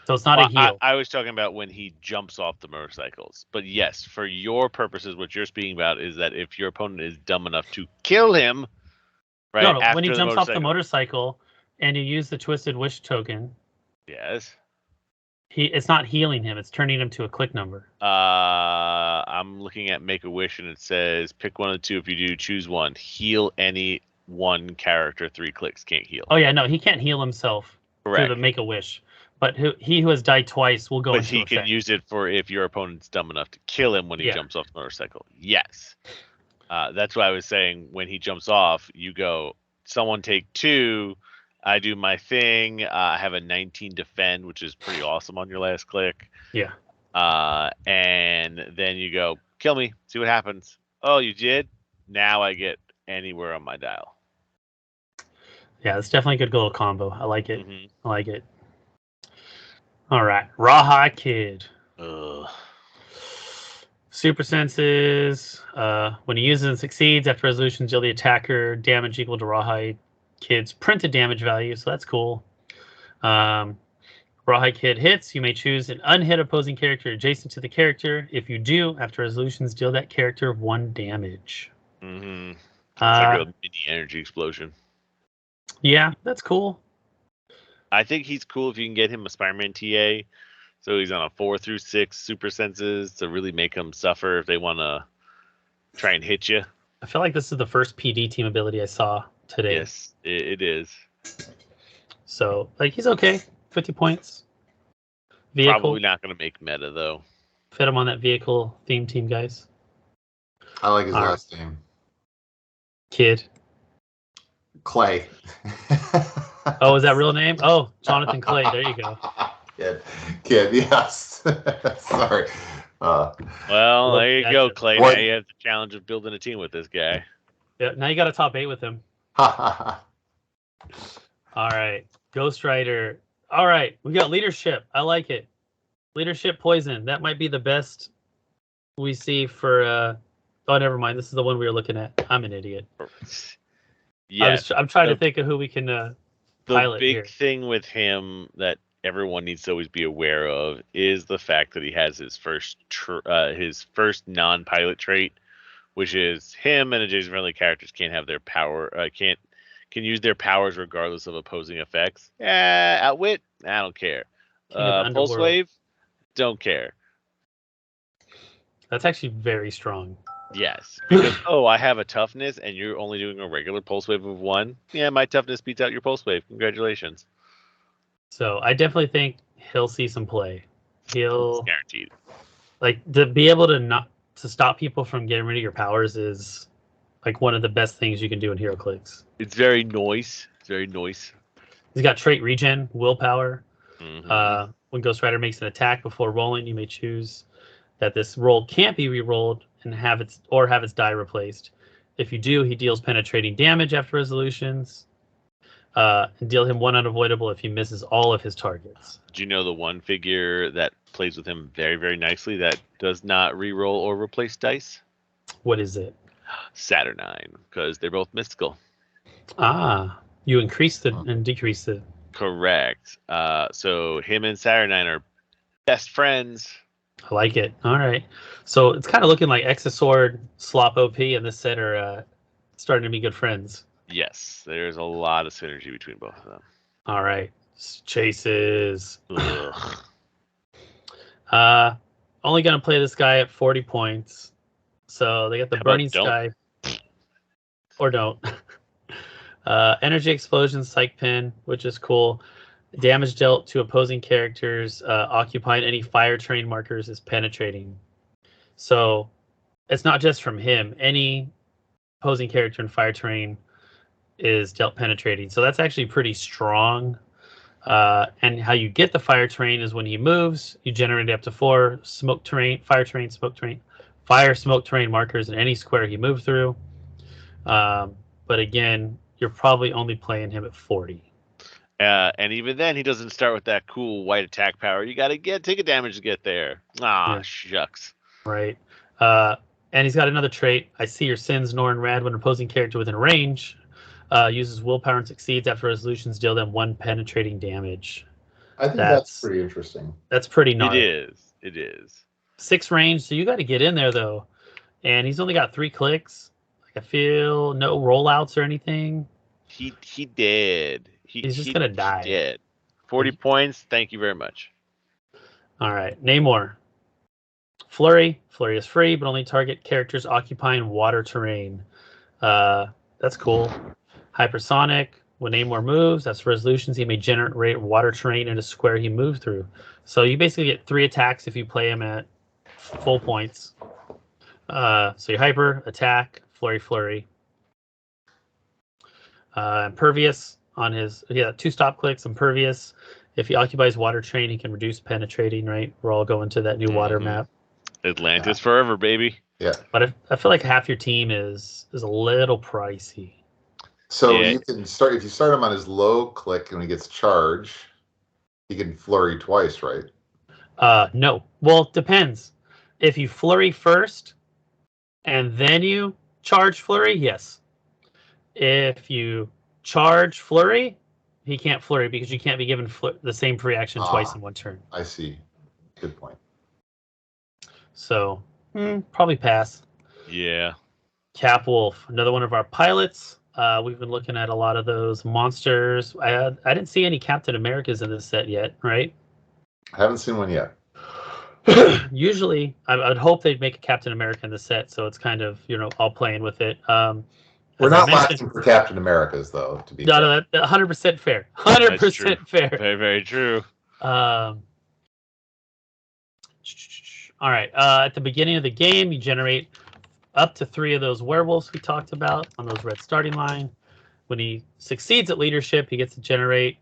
So it's not a heal. I was talking about when he jumps off the motorcycles. But yes, for your purposes, what you're speaking about is that if your opponent is dumb enough to kill him, right? No, when he jumps off the motorcycle and you use the Twisted Wish token. Yes. It's not healing him. It's turning him to a click number. I'm looking at Make a Wish and it says pick one of the 2. If you do, choose one. Heal any one character. 3 clicks. Can't heal. Oh yeah, no, he can't heal himself. Correct. Through the Make a Wish. But he who has died twice will go into effect. But he can use it for if your opponent's dumb enough to kill him when he jumps off the motorcycle. Yes. That's why I was saying when he jumps off, you go, someone take 2. I do my thing. I have a 19 defend, which is pretty awesome on your last click. Yeah. And then you go, kill me, see what happens. Oh, you did? Now I get anywhere on my dial. Yeah, it's definitely a good little combo. I like it. Mm-hmm. I like it. All right. Rawhide Kid. Ugh. Super senses. When he uses and succeeds, after resolution, deal the attacker damage equal to Rawhide Kid's printed damage value. So that's cool. Rawhide Kid hits. You may choose an unhit opposing character adjacent to the character. If you do, after resolutions, deal that character 1 damage. Mm-hmm. It's like a mini energy explosion. Yeah, that's cool. I think he's cool if you can get him a Spider-Man TA. So he's on a 4 through 6 super senses to really make him suffer if they want to try and hit you. I feel like this is the first PD team ability I saw today. Yes, it is. So, like, he's okay. 50 points. Vehicle. Probably not going to make meta, though. Fit him on that vehicle theme team, guys. I like his last name. Kid. Clay. Oh, is that real name? Oh, Jonathan Clay. There you go. Kid, yes. Sorry. Well, there you go, Clay. Now you have the challenge of building a team with this guy. Yeah, now you got a top 8 with him. All right. Ghost Rider. All right. We got leadership. I like it. Leadership poison. That might be the best we see for... Oh, never mind. This is the one we were looking at. I'm an idiot. Yeah. I'm trying to think of who we can pilot the big here. thing with him that everyone needs to always be aware of is the fact that he has his first non-pilot trait, which is him and adjacent friendly characters can't have their power can use their powers regardless of opposing effects. Outwit, I don't care. Pulse wave, don't care. That's actually very strong. Yes, because I have a toughness and you're only doing a regular pulse wave of 1. Yeah, my toughness beats out your pulse wave. Congratulations. So I definitely think he'll see some play. It's guaranteed. Like, to be able to stop people from getting rid of your powers is like one of the best things you can do in Heroclix. It's very nice. He's got trait regen, willpower. Mm-hmm. When Ghost Rider makes an attack before rolling, you may choose that this roll can't be re-rolled and have its die replaced. If you do, he deals penetrating damage after resolutions. And deal him 1 unavoidable if he misses all of his targets. Do you know the one figure that plays with him very, very nicely that does not re-roll or replace dice? What is it? Saturnine, because they're both mystical. You increased it and decreased it. Correct. So him and Saturnine are best friends. I like it. All right. So it's kind of looking like Exosword, Slop OP, and this set are starting to be good friends. Yes, there's a lot of synergy between both of them. All right. Chases. Only going to play this guy at 40 points. So they got the Burning Sky. Or don't. Energy Explosion, Psych Pin, which is cool. Damage dealt to opposing characters occupying any fire terrain markers is penetrating. So it's not just from him. Any opposing character in fire terrain is dealt penetrating. So that's actually pretty strong. And how you get the fire terrain is when he moves, you generate up to 4 fire terrain, smoke terrain, fire, smoke, terrain markers in any square he moved through. But again, you're probably only playing him at 40. And even then, he doesn't start with that cool white attack power. You got to take a damage to get there. Shucks. Right. And he's got another trait. I see your sins, Norn Rad. When an opposing character within range uses willpower and succeeds after resolutions, deal them 1 penetrating damage. I think that's pretty interesting. That's pretty gnarly. It is. 6 range, so you got to get in there though. And he's only got 3 clicks. Like I feel no rollouts or anything. He did. He's just gonna die. He did. 40 points. Thank you very much. All right, Namor. Flurry. Flurry is free, but only target characters occupying water terrain. That's cool. Hypersonic. When Namor moves, that's resolutions. He may generate water terrain in a square he moved through. So you basically get 3 attacks if you play him at full points. So you hyper, attack, flurry. Impervious on his 2 stop clicks. Impervious. If he occupies water terrain, he can reduce penetrating. Right, we're all going to that new water map. Atlantis forever, baby. Yeah, but I feel like half your team is a little pricey. So you can start if you start him on his low click and he gets charged, he can flurry twice, right? No. Well, it depends. If you flurry first and then you charge flurry, yes. If you charge flurry, he can't flurry because you can't be given the same free action twice in one turn. I see. Good point. So probably pass. Yeah. Cap Wolf, another one of our pilots. We've been looking at a lot of those monsters. I didn't see any Captain Americas in this set yet, right? I haven't seen one yet. Usually, I'd hope they'd make a Captain America in the set, so it's kind of all playing with it. We're not lacking for Captain Americas, though. To be no, 100% fair. 100% fair. Very, very true. All right. At the beginning of the game, you generate up to 3 of those werewolves we talked about on those red starting line. When he succeeds at leadership, he gets to generate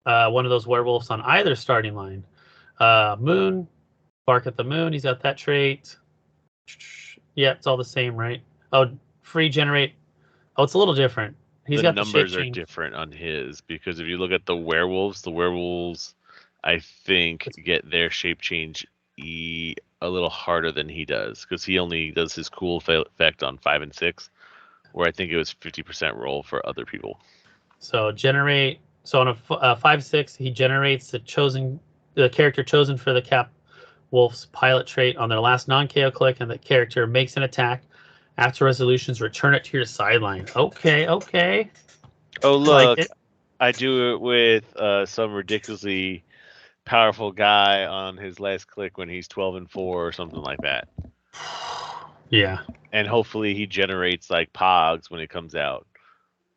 one of those werewolves on either starting line. Moon, Bark at the Moon, he's got that trait. Yeah, it's all the same, right? Oh, free generate. Oh, it's a little different. He's got the numbers are different on his because if you look at the werewolves, I think get their shape change a little harder than he does because he only does his cool effect on 5 and 6, where I think it was 50% roll for other people. So generate. So on a 5/6, he generates the character chosen for the Cap Wolf's pilot trait on their last non-KO click, and the character makes an attack. After resolutions, return it to your sideline. Okay. Oh look, like I do it with some ridiculously powerful guy on his last click when he's 12 and 4 or something like that. Yeah. And hopefully he generates like Pogs when it comes out.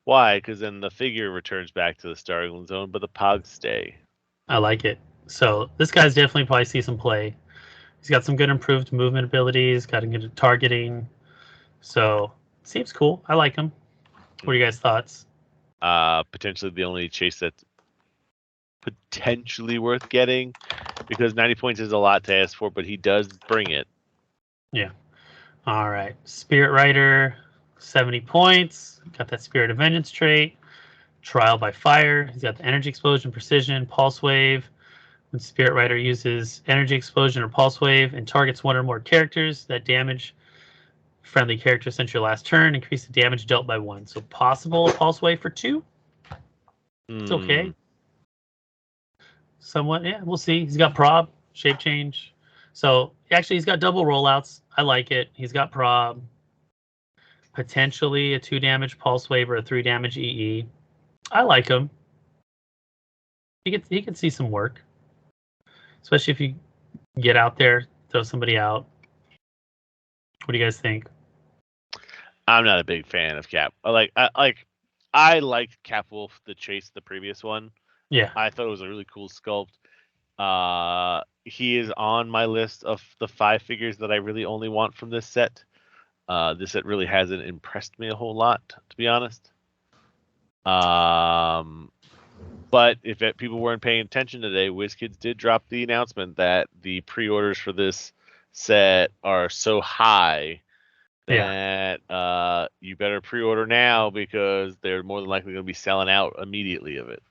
Why? Because then the figure returns back to the starting zone, but the Pogs stay. I like it. So this guy's definitely probably see some play. He's got some good improved movement abilities, got a good targeting. So seems cool. I like him. What are you guys' thoughts? Potentially the only chase that's potentially worth getting because 90 points is a lot to ask for, but he does bring it. Yeah. All right. Spirit Rider, 70 points. Got that Spirit of Vengeance trait. Trial by Fire. He's got the Energy Explosion, Precision, Pulse Wave. When Spirit Rider uses Energy Explosion or Pulse Wave and targets 1 or more characters that damage friendly character since your last turn, increase the damage dealt by 1. So possible Pulse Wave for 2. It's okay. Somewhat, yeah. We'll see. He's got prob, shape change. So actually, he's got double rollouts. I like it. He's got prob, potentially a 2 damage Pulse Wave or a 3 damage EE. I like him. He could see some work, especially if you get out there, throw somebody out. What do you guys think? I'm not a big fan of Cap. I liked Cap Wolf, the chase, the previous one. Yeah, I thought it was a really cool sculpt. He is on my list of the 5 figures that I really only want from this set. This set really hasn't impressed me a whole lot, to be honest. But if people weren't paying attention today, WizKids did drop the announcement that the pre-orders for this set are so high Yeah. that you better pre-order now because they're more than likely going to be selling out immediately of it.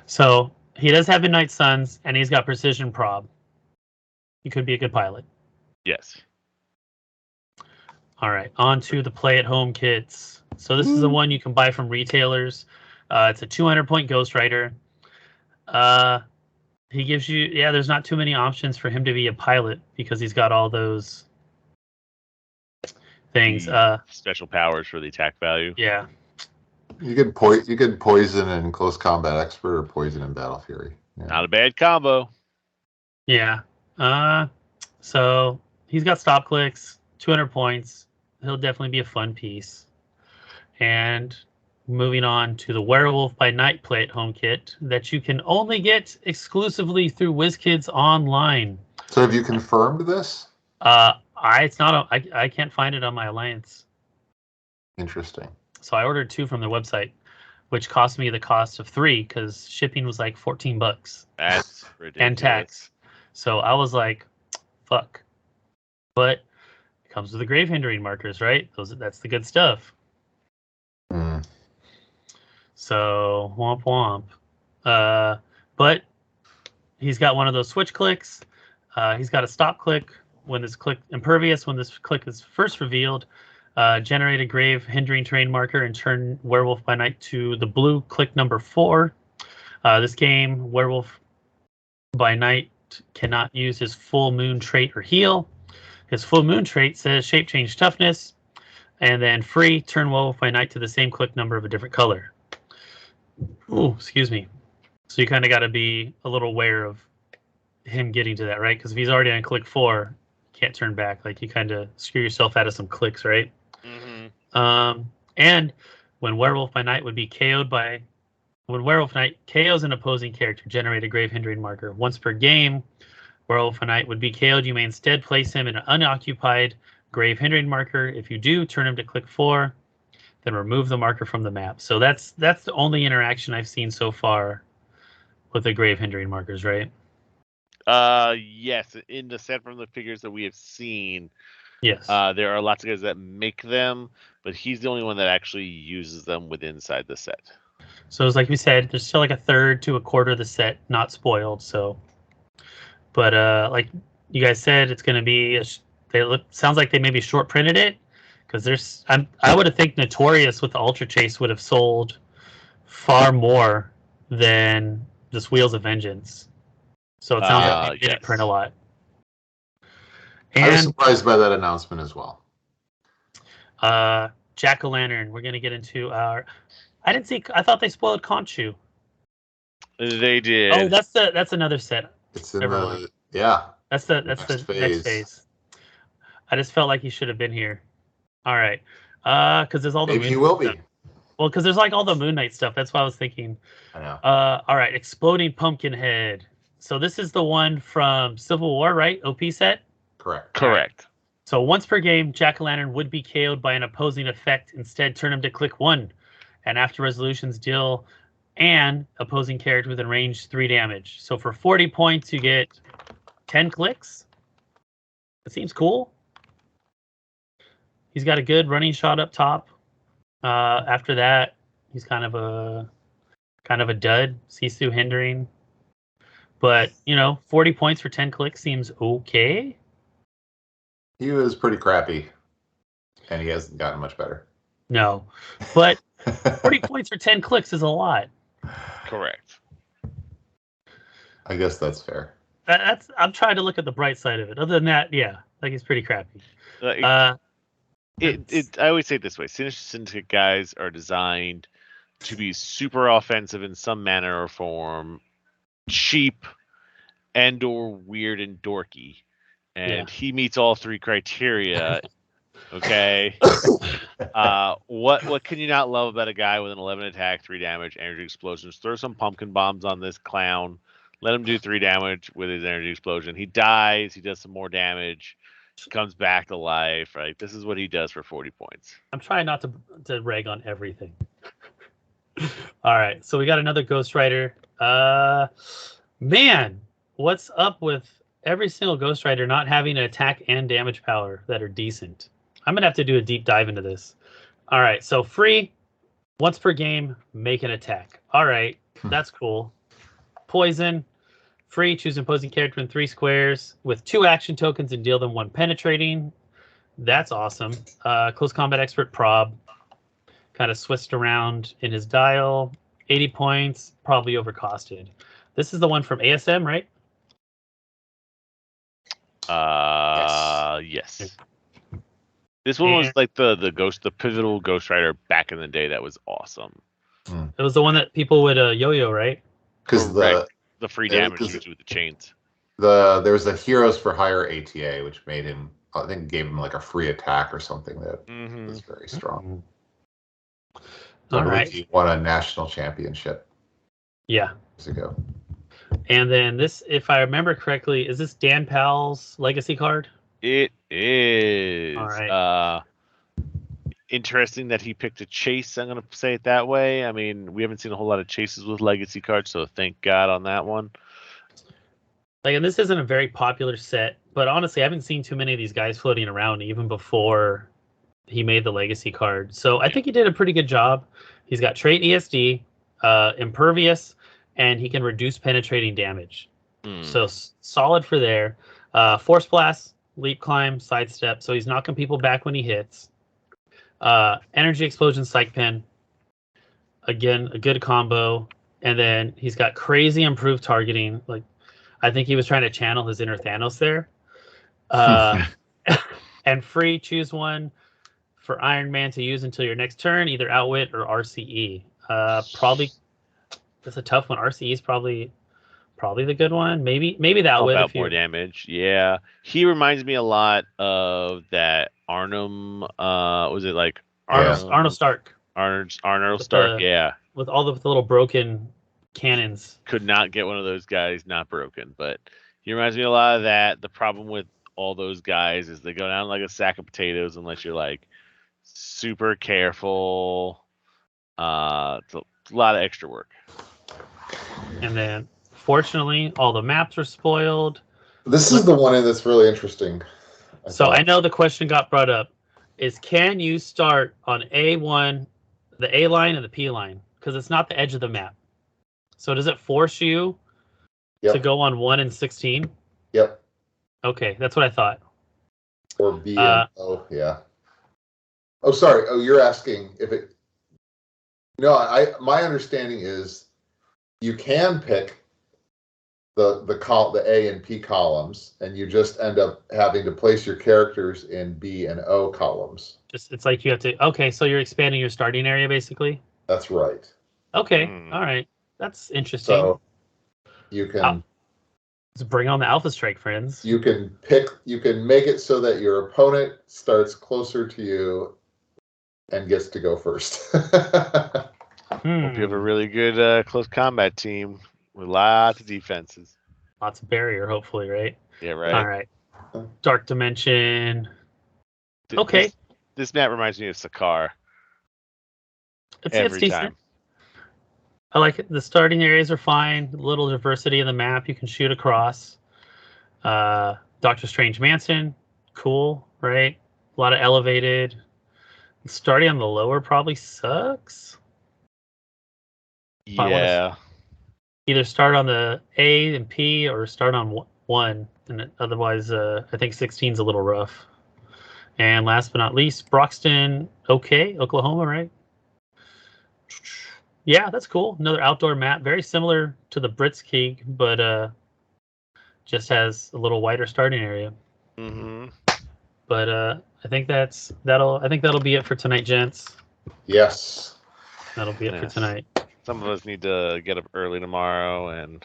So he does have Midnight Suns, and he's got Precision Prob. He could be a good pilot. Yes. All right, on to the play-at-home kits. So this is the one you can buy from retailers. It's a 200-point Ghost Rider. He gives you, there's not too many options for him to be a pilot because he's got all those things. The special powers for the attack value. Yeah. You could poison in Close Combat Expert or poison in Battle Fury. Yeah. Not a bad combo. Yeah. So he's got stop clicks, 200 points. He'll definitely be a fun piece. And moving on to the Werewolf by Night play-at-home kit that you can only get exclusively through WizKids Online. So have you confirmed this? I can't find it on my Alliance. Interesting. So I ordered 2 from their website, which cost me the cost of 3 because shipping was like $14. That's ridiculous. And tax. So I was like, fuck. But it comes with the grave hindering markers, right? That's the good stuff. Mm. So womp womp. But he's got one of those switch clicks. He's got a stop click when this click impervious when this click is first revealed. Generate a grave hindering terrain marker and turn Werewolf by Night to the blue click number 4. This game, Werewolf by Night cannot use his full moon trait or heal. His full moon trait says shape change toughness, and then free turn Werewolf by Night to the same click number of a different color. Ooh, excuse me. So you kind of got to be a little aware of him getting to that, right? Because if he's already on click 4, can't turn back. Like you kind of screw yourself out of some clicks, right? Mm-hmm. And when Werewolf by Night when Werewolf Night KOs an opposing character, generate a grave hindering marker. Once per game, Werewolf by Night would be KO'd. You may instead place him in an unoccupied grave hindering marker. If you do, turn him to click 4, then remove the marker from the map. So that's the only interaction I've seen so far with the grave hindering markers, right? Yes. In the set from the figures that we have seen, Yes. there are lots of guys that make them, but he's the only one that actually uses them inside the set. So it's like we said, there's still like a third to a quarter of the set not spoiled. So, but like you guys said, it's going to be sounds like they maybe short printed it because I would have think Notorious with the Ultra Chase would have sold far more than just Wheels of Vengeance. So it sounds like they didn't print a lot. And I was surprised by that announcement as well. Jack-o'-lantern. We're gonna get into our. I thought they spoiled Conchu. They did. Oh, that's another set. It's in That's the next phase. I just felt like he should have been here. All right, because there's all the. Maybe he will stuff. be. Well, because there's like all the Moon Knight stuff. That's what I was thinking. I know. All right, Exploding Pumpkinhead. So this is the one from Civil War, right? OP set. Correct. So once per game, Jack-o'-lantern would be KO'd by an opposing effect. Instead, turn him to click 1. And after resolutions, deal an opposing character within range 3 damage. So for 40 points, you get 10 clicks. That seems cool. He's got a good running shot up top. After that, he's kind of a dud. Sisu hindering. But, 40 points for 10 clicks seems okay. He was pretty crappy, and he hasn't gotten much better. No, but 40 points for 10 clicks is a lot. Correct. I guess that's fair. I'm trying to look at the bright side of it. Other than that, yeah, like it's pretty crappy. I always say it this way: Sinister Syndicate guys are designed to be super offensive in some manner or form, cheap, and/or weird and dorky. And he meets all 3 criteria. Okay. What can you not love about a guy with an 11 attack, 3 damage, energy explosions? Throw some pumpkin bombs on this clown. Let him do 3 damage with his energy explosion. He dies. He does some more damage. Comes back to life. Right. This is what he does for 40 points. I'm trying not to rag on everything. All right. So we got another Ghost Rider. Man, what's up with every single Ghost Rider not having an attack and damage power that are decent. I'm gonna have to do a deep dive into this. All right, so free, once per game, make an attack. All right, that's cool. Poison, free, choose an opposing character in 3 squares with 2 action tokens and deal them 1 penetrating. That's awesome. Close combat expert prob, kind of switched around in his dial. 80 points, probably overcosted. This is the one from ASM, right? Yes. This one was like the pivotal Ghost Rider back in the day. That was awesome. It was the one that people would yo-yo, right? Because the free damage with the chains. There was a Heroes for Hire ATA, which made him, I think, gave him like a free attack or something that was very strong. All right. He won a national championship. Yeah. Years ago. And then this, if I remember correctly, is this Dan Powell's legacy card? It is. All right. Interesting that he picked a chase. I'm going to say it that way. I mean, we haven't seen a whole lot of chases with legacy cards, so thank God on that one. Like, and this isn't a very popular set, but honestly, I haven't seen too many of these guys floating around even before he made the legacy card. So I think he did a pretty good job. He's got trait ESD, impervious, and he can reduce penetrating damage. So solid for there. Force blast, leap climb, sidestep. So he's knocking people back when he hits. Energy explosion, psych pen. Again, a good combo. And then he's got crazy improved targeting. Like, I think he was trying to channel his inner Thanos there. And free, choose one for Iron Man to use until your next turn, either Outwit or RCE. Probably that's a tough one. RCE is probably the good one. Maybe the Outwit. Help out more damage. Yeah, he reminds me a lot of that Arnhem. Was it like Arnold Stark? Arnold Stark. Yeah, with all the little broken cannons. Could not get one of those guys not broken, but he reminds me a lot of that. The problem with all those guys is they go down like a sack of potatoes unless you're like super careful. It's a lot of extra work. And then, fortunately, all the maps are spoiled. This is the one that's really interesting. I know the question got brought up is, can you start on A1, the A line and the P line? Because it's not the edge of the map. So does it force you to go on 1 and 16? Yep. Okay, that's what I thought. Or B and O, yeah. Oh, sorry. Oh, you're asking if it... No, my understanding is you can pick the A and P columns, and you just end up having to place your characters in B and O columns. It's like you have to... Okay, so you're expanding your starting area, basically? That's right. Okay, all right. That's interesting. So you can... Let's bring on the Alpha Strike, friends. You can make it so that your opponent starts closer to you and gets to go first. Hope you have a really good close combat team with lots of defenses. Lots of barrier, hopefully, right? Yeah, right. All right. Dark Dimension. Okay. This map reminds me of Sakaar. It's decent. I like it. The starting areas are fine. A little diversity in the map. You can shoot across. Doctor Strange Mansion. Cool, right? A lot of elevated. Starting on the lower probably sucks. Yeah. Either start on the A and P or start on 1. And otherwise, I think 16 is a little rough. And last but not least, Broxton, Oklahoma, right? Yeah, that's cool. Another outdoor map, very similar to the Blitzkrieg, but just has a little wider starting area. But I think that'll be it for tonight, gents. Yes, that'll be it for tonight. Some of us need to get up early tomorrow and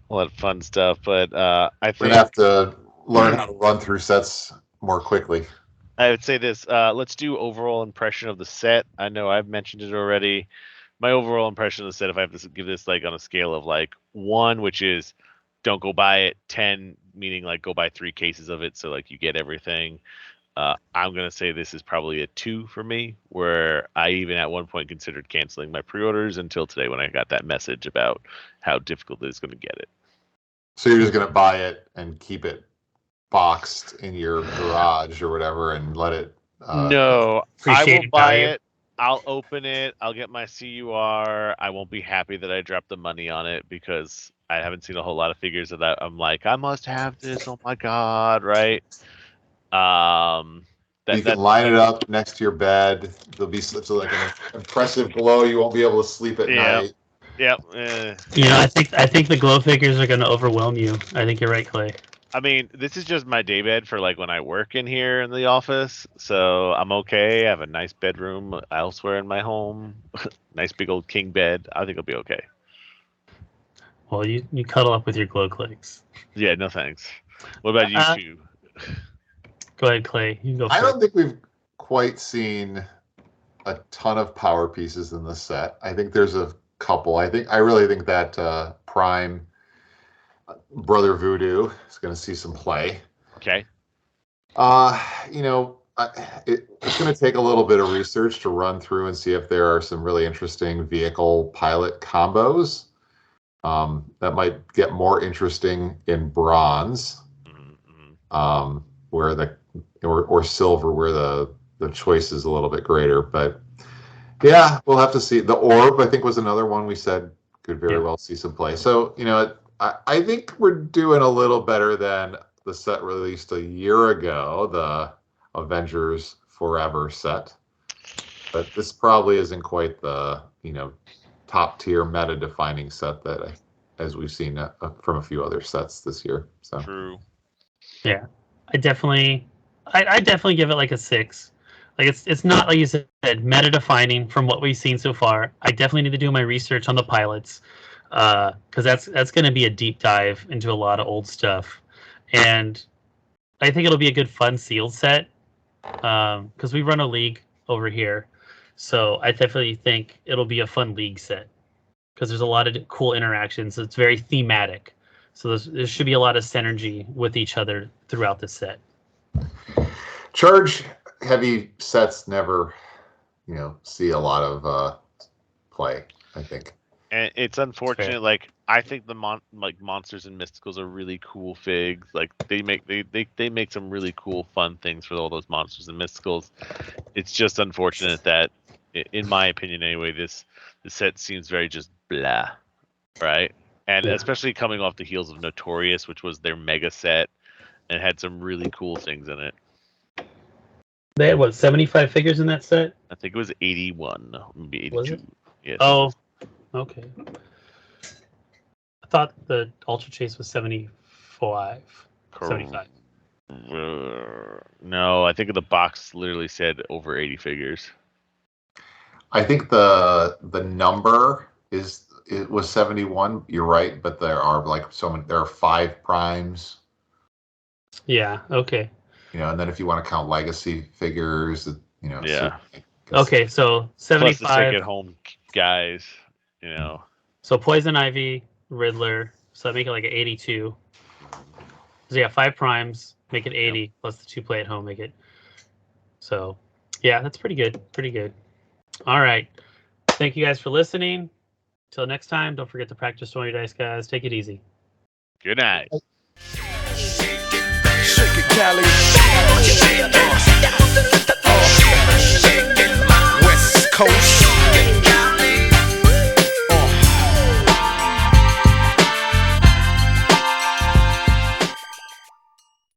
all that fun stuff, but I think we're gonna have to learn how to run through sets more quickly. I would say this. Let's do overall impression of the set. I know I've mentioned it already. My overall impression of the set, if I have to give this like on a scale of like 1, which is don't go buy it, 10 meaning like go buy 3 cases of it so like you get everything. I'm gonna say this is probably a 2 for me, where I even at one point considered canceling my pre-orders until today when I got that message about how difficult it is going to get it. So you're just gonna buy it and keep it boxed in your garage or whatever, and let it. No, I will Appreciated buy value. it. I'll open it. I'll get my CUR. I won't be happy that I dropped the money on it because I haven't seen a whole lot of figures of that. I'm like, I must have this. Oh my god, right? You can line it up next to your bed. There'll be such like an impressive glow. You won't be able to sleep at night. Yep. I think the glow figures are going to overwhelm you. I think you're right, Clay. I mean, this is just my day bed for like when I work in here in the office, so I'm okay. I have a nice bedroom elsewhere in my home, nice big old king bed. I think I'll be okay. Well, you cuddle up with your glow clicks. Yeah, no thanks. What about you two? Go ahead, Clay. You can go first. I don't think we've quite seen a ton of power pieces in this set. I think there's a couple. I really think that Prime Brother Voodoo is going to see some play. Okay. It's going to take a little bit of research to run through and see if there are some really interesting vehicle pilot combos. That might get more interesting in bronze, or silver, where the choice is a little bit greater. But yeah, we'll have to see. The orb, I think, was another one we said could very well see some play. So I think we're doing a little better than the set released a year ago, the Avengers Forever set. But this probably isn't quite the top tier meta defining set that as we've seen from a few other sets this year. So True. Yeah, I definitely give it like a 6. Like it's not, like you said, meta defining from what we've seen so far. I definitely need to do my research on the pilots, because that's going to be a deep dive into a lot of old stuff, and I think it'll be a good fun sealed set, because we run a league over here, so I definitely think it'll be a fun league set because there's a lot of cool interactions. It's very thematic, so there should be a lot of synergy with each other throughout the set. Charge heavy sets never, see a lot of play, I think. And it's unfortunate. Like, I think the monsters and mysticals are really cool figs. Like they make some really cool fun things for all those monsters and mysticals. It's just unfortunate that, in my opinion anyway, the set seems very just blah, right? And especially coming off the heels of Notorious, which was their mega set and had some really cool things in it. They had 75 figures in that set? I think it was 81, maybe 82. Was it? Yeah. Oh, okay. I thought the Ultra Chase was 75. 75. No, I think the box literally said over 80 figures. I think the number was 71. You're right, but there are there are 5 primes. Yeah. Okay. And then if you want to count legacy figures, Yeah. Okay, so 75. Plus the take it home guys, So Poison Ivy, Riddler, so make it like an 82. So yeah, 5 primes, make it 80, plus the 2 play at home, make it. So yeah, that's pretty good. Pretty good. All right. Thank you guys for listening. Till next time, don't forget to practice throwing your dice, guys. Take it easy. Good night.